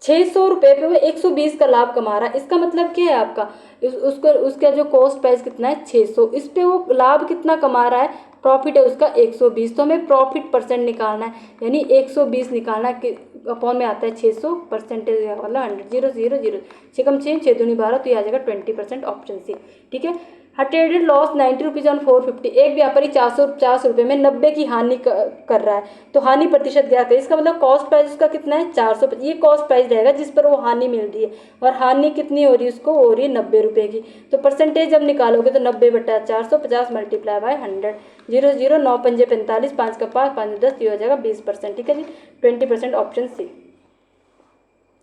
600 रुपये पे वो 120 का लाभ कमा रहा है, इसका मतलब क्या है आपका उसको उसका जो कॉस्ट प्राइस कितना है 600, इस पे वो लाभ कितना कमा रहा है, प्रॉफिट है उसका 120, तो हमें प्रॉफिट परसेंट निकालना है, यानी 120 निकालना कि अपॉन में आता है 600, परसेंटेज मतलब 100, 0 0 0, 6 कम 6, 6 दूनी 12, तो ये आ जाएगा 20%, ऑप्शन सी, ठीक है। ट्रेडेड लॉस 90 रुपीज़ ऑन 450, एक व्यापारी 450 रुपये में 90 की हानि कर रहा है तो हानि प्रतिशत क्या है, इसका मतलब कॉस्ट प्राइस उसका कितना है 400, ये कॉस्ट प्राइस रहेगा जिस पर वो हानि मिल रही है और हानि कितनी हो रही है उसको, हो रही है 90 रुपये की, तो परसेंटेज जब निकालोगे तो 90/450 मल्टीप्लाई बाय 100, 0 0, 9 पंजे 45, 5 का 5, 5 10, ये हो जाएगा 20%, ठीक है जी, 20%, ऑप्शन सी।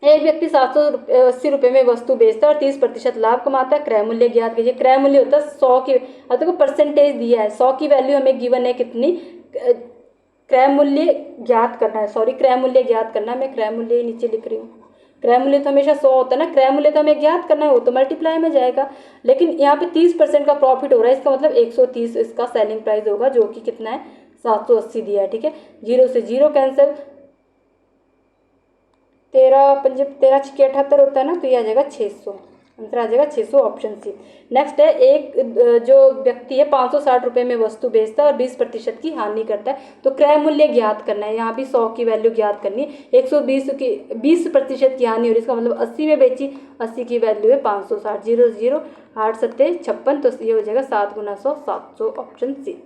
एक व्यक्ति 780 रुपये में वस्तु बेचता है और 30% लाभ कमाता है, क्रय मूल्य ज्ञात कीजिए। क्रय मूल्य होता है 100 की, अब देखो परसेंटेज दिया है 100 की वैल्यू हमें गिवन है कितनी, क्रय मूल्य ज्ञात करना है, सॉरी क्रय मूल्य ज्ञात करना है, मैं क्रय मूल्य ही नीचे लिख रही हूँ, क्रय मूल्य तो हमेशा 100 होता है ना, क्रय मूल्य तो हमें ज्ञात करना है, वो तो मल्टीप्लाई में जाएगा, लेकिन यहाँ पे 30% का प्रॉफिट हो रहा है, इसका मतलब 130 इसका सेलिंग प्राइस होगा जो कि कितना है 780 दिया है, ठीक है, 0 से 0 कैंसिल, 13 पंजे 13 छिके 78 होता है ना, तो ये आ जाएगा 600, आंसर आ जाएगा 600, ऑप्शन सी। नेक्स्ट है एक जो व्यक्ति है 560 रुपये में वस्तु बेचता है और 20% की हानि करता है, तो क्रय मूल्य ज्ञात करना है, यहाँ भी 100 की वैल्यू ज्ञात करनी है, 120 की 20% की हानि हो रही है, इसका मतलब 80 में बेची, 80 की वैल्यू है 560, 0 0, 8 7 56, तो ये हो जाएगा 7 गुना 100, 700, ऑप्शन सी।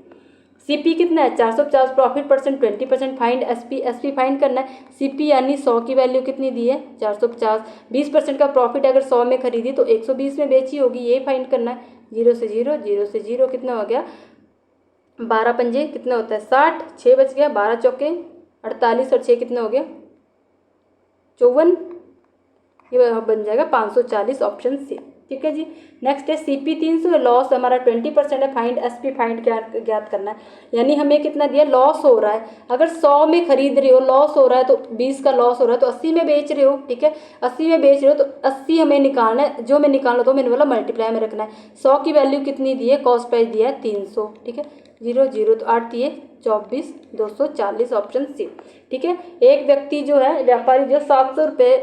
सीपी कितना है 450, profit percent 20%, find SP, SP find करना है, सीपी यानी 100 की वैल्यू कितनी दी है 450, 20% का प्रॉफिट अगर 100 में खरीदी तो 120 में बेची होगी, ये फाइंड करना है, 0 से 0, 0 से 0 कितना हो गया 12 पंजे कितना होता है 60, 6 बच गया, 12 चौके 48 और 6 कितना हो गया 54, ये बन जाएगा 540, ऑप्शन सी, ठीक है जी। नेक्स्ट है सीपी 300 है, लॉस हमारा 20% है, फाइंड एसपी फाइंड ज्ञात करना है, यानी हमें कितना दिया लॉस हो रहा है, अगर 100 में खरीद रहे हो लॉस हो रहा है तो 20 का लॉस हो रहा है तो 80 में बेच रहे हो, ठीक है, 80 में बेच रहे हो तो 80 हमें निकालना है, जो मैं निकालना तो मैंने बोला मल्टीप्लाई में रखना है, 100 की वैल्यू कितनी दी है, कॉस्ट प्राइस दिया है 300, ठीक है, 0 0, तो 8 दिए 24, 240, ऑप्शन सी, ठीक है। एक व्यक्ति जो है व्यापारी जो 700 रुपये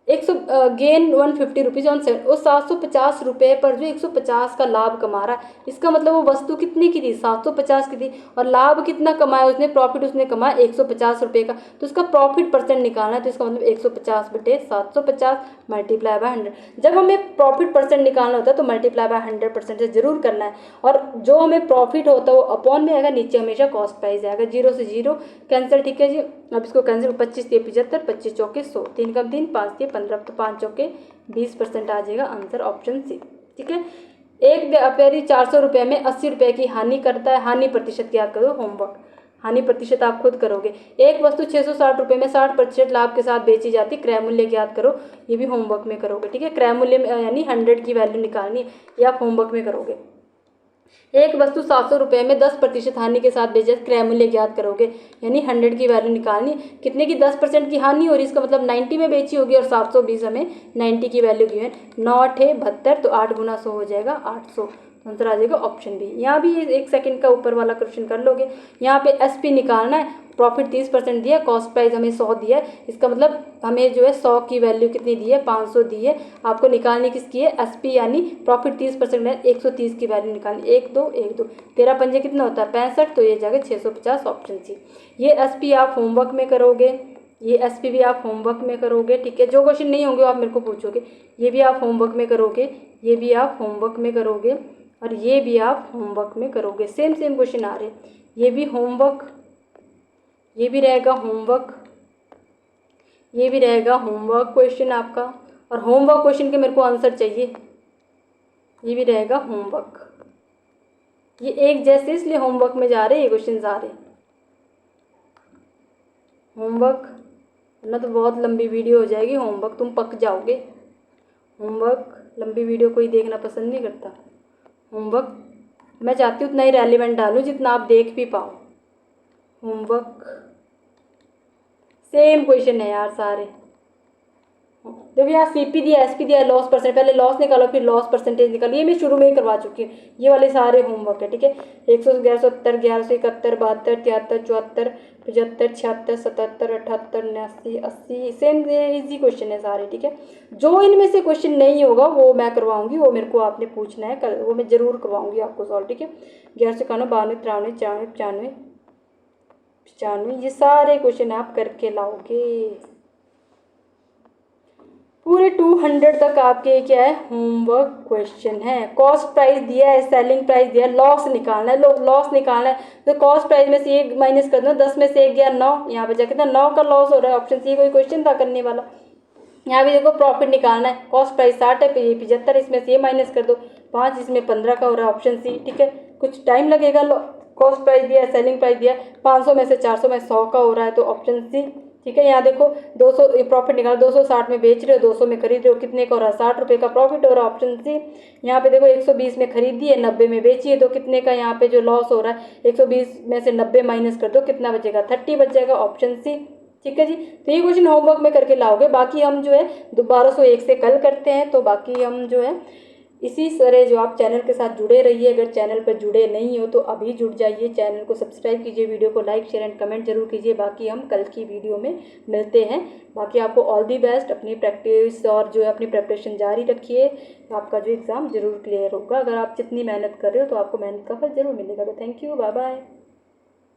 100 गेन 150 रुपीज़ ऑन सेल, वो 750 रुपये पर जो 150 का लाभ कमा रहा है, इसका मतलब वो वस्तु कितने की थी 750 की थी और लाभ कितना कमाया उसने, प्रॉफिट उसने कमाया 150 रुपये का, तो उसका प्रॉफिट परसेंट निकालना है, तो इसका मतलब 150/750 मल्टीप्लाई बाय 100, जब हमें प्रॉफिट परसेंट निकालना होता है तो मल्टीप्लाई बाय 100% से जरूर करना है, और जो हमें प्रॉफिट होता है वो अपॉन में आएगा, नीचे हमेशा कॉस्ट प्राइस आएगा, 0 से 0 कैंसिल, ठीक है जी। अब इसको कैंसिल, 25 × 75, 25 चौके 100, 3 कम 3, 5 × 15, तो 5 चौके 20% आ जाएगा, आंसर ऑप्शन सी, ठीक है। एक व्यापारी 400 रुपये में 80 रुपये की हानि करता है, हानि प्रतिशत क्या करो, होमवर्क, हानि प्रतिशत आप खुद करोगे। एक वस्तु 660 रुपये में 60% लाभ के साथ बेची जाती, क्रय मूल्य ज्ञात करो, ये भी होमवर्क में करोगे, ठीक है, क्रय मूल्य यानी 100 की वैल्यू निकालनी है, ये आप होमवर्क में करोगे। एक वस्तु 700 रुपये में 10% हानि के साथ बेचे, क्रय मूल्य ज्ञात करोगे। यानी 100 की वैल्यू निकालनी, कितने की 10% की हानि हो रही, इसका मतलब 90 में बेची होगी और 720 हमें 90 की वैल्यू गिवन। 9 8 72, तो 8 गुना 100 हो जाएगा 800। आंसर आ जाएगा ऑप्शन बी। यहाँ भी 1 सेकंड का ऊपर वाला क्वेश्चन कर लोगे। यहाँ पे एसपी निकालना है, प्रॉफिट 30% दिया, कॉस्ट प्राइस हमें 100 दिया है, इसका मतलब हमें जो है 100 की वैल्यू कितनी दी है, 500 दी है। आपको निकालनी किसकी है, एसपी यानी प्रॉफिट 30% है, 130 की वैल्यू निकालनी। 1 2 1 2 13 पंजे कितना होता है 65, तो ये जाएगा 650 ऑप्शन सी। ये एसपी आप होमवर्क में करोगे, ये एसपी भी आप होमवर्क में करोगे, ठीक है। जो क्वेश्चन नहीं होंगे आप मेरे को पूछोगे, ये भी आप होमवर्क में करोगे, ये भी आप होमवर्क में करोगे और ये भी आप होमवर्क में करोगे। सेम सेम क्वेश्चन आ रहे हैं, ये भी होमवर्क, ये भी रहेगा होमवर्क, ये भी रहेगा होमवर्क क्वेश्चन आपका, और होमवर्क क्वेश्चन के मेरे को आंसर चाहिए, ये भी रहेगा होमवर्क। ये एक जैसे इसलिए होमवर्क में जा रहे हैं, ये क्वेश्चन आ रहे हैं होमवर्क, वरना तो बहुत लंबी वीडियो हो जाएगी। होमवर्क तुम पक जाओगे, होमवर्क लंबी वीडियो कोई देखना पसंद नहीं करता। होमवर्क मैं चाहती हूँ उतना ही रेलिवेंट डालूँ जितना आप देख भी पाओ। होमवर्क सेम क्वेश्चन है यार सारे। देखो यहाँ सीपी दिया, एसपी दिया, लॉस परसेंट, पहले लॉस निकालो फिर लॉस परसेंटेज निकालो, ये मैं शुरू में ही करवा चुकी हूँ। ये वाले सारे होमवर्क है, ठीक है। 170, 1171, 72, 73, 74, 75, 76, 77, 78, 89, 80, सेम इजी क्वेश्चन है सारे, ठीक है। जो इनमें से क्वेश्चन नहीं होगा वो मैं करवाऊंगी, वो मेरे को आपने पूछना है कल, वो मैं जरूर करवाऊंगी आपको सॉल्व, ठीक है। 1191, 92, 93, 94, 95, 95, ये सारे क्वेश्चन आप करके लाओगे। पूरे 200 तक आपके क्या है, होमवर्क क्वेश्चन है। कॉस्ट प्राइस दिया है, सेलिंग प्राइस दिया है, लॉस निकालना है, लॉस निकालना है, तो कॉस्ट प्राइस में से 1 माइनस कर दो, 10 में से 1 गया 9, यहाँ पे जाकर 9 का लॉस हो रहा है, ऑप्शन सी कोई क्वेश्चन था करने वाला। यहाँ भी देखो प्रॉफिट निकालना है, कॉस्ट प्राइस 60 है, ये 75, इसमें से ये माइनस कर दो 5, इसमें 15 का हो रहा है, ऑप्शन सी, ठीक है। कुछ टाइम लगेगा, कॉस्ट प्राइस दिया है, सेलिंग प्राइस दिया है, 500 में से 400 में 100 का हो रहा है, तो ऑप्शन सी, ठीक है। यहाँ देखो 200 प्रॉफिट निकाल, 260 में बेच रहे हो, 200 में खरीद रहे हो, कितने का हो रहा है 60 रुपये का प्रॉफिट हो रहा है, ऑप्शन सी। यहाँ पे देखो 120 में खरीदी है, 90 में बेची है, तो कितने का यहाँ पे जो लॉस हो रहा है, 120 में से 90 माइनस कर दो, कितना बचेगा 30 बचेगा, ऑप्शन सी, ठीक है जी। तो ये क्वेश्चन होमवर्क में करके लाओगे। बाकी हम जो है 1201 से कल करते हैं, तो बाकी हम जो है इसी तरह जो आप चैनल के साथ जुड़े रहिए। अगर चैनल पर जुड़े नहीं हो तो अभी जुड़ जाइए, चैनल को सब्सक्राइब कीजिए, वीडियो को लाइक शेयर एंड कमेंट जरूर कीजिए। बाकी हम कल की वीडियो में मिलते हैं। बाकी आपको ऑल दी बेस्ट, अपनी प्रैक्टिस और जो है अपनी प्रिपरेशन जारी रखिए, आपका जो एग्ज़ाम जरूर क्लियर होगा। अगर आप जितनी मेहनत कर रहे हो तो आपको मेहनत का फल जरूर मिलेगा। तो थैंक यू, बाय बाय।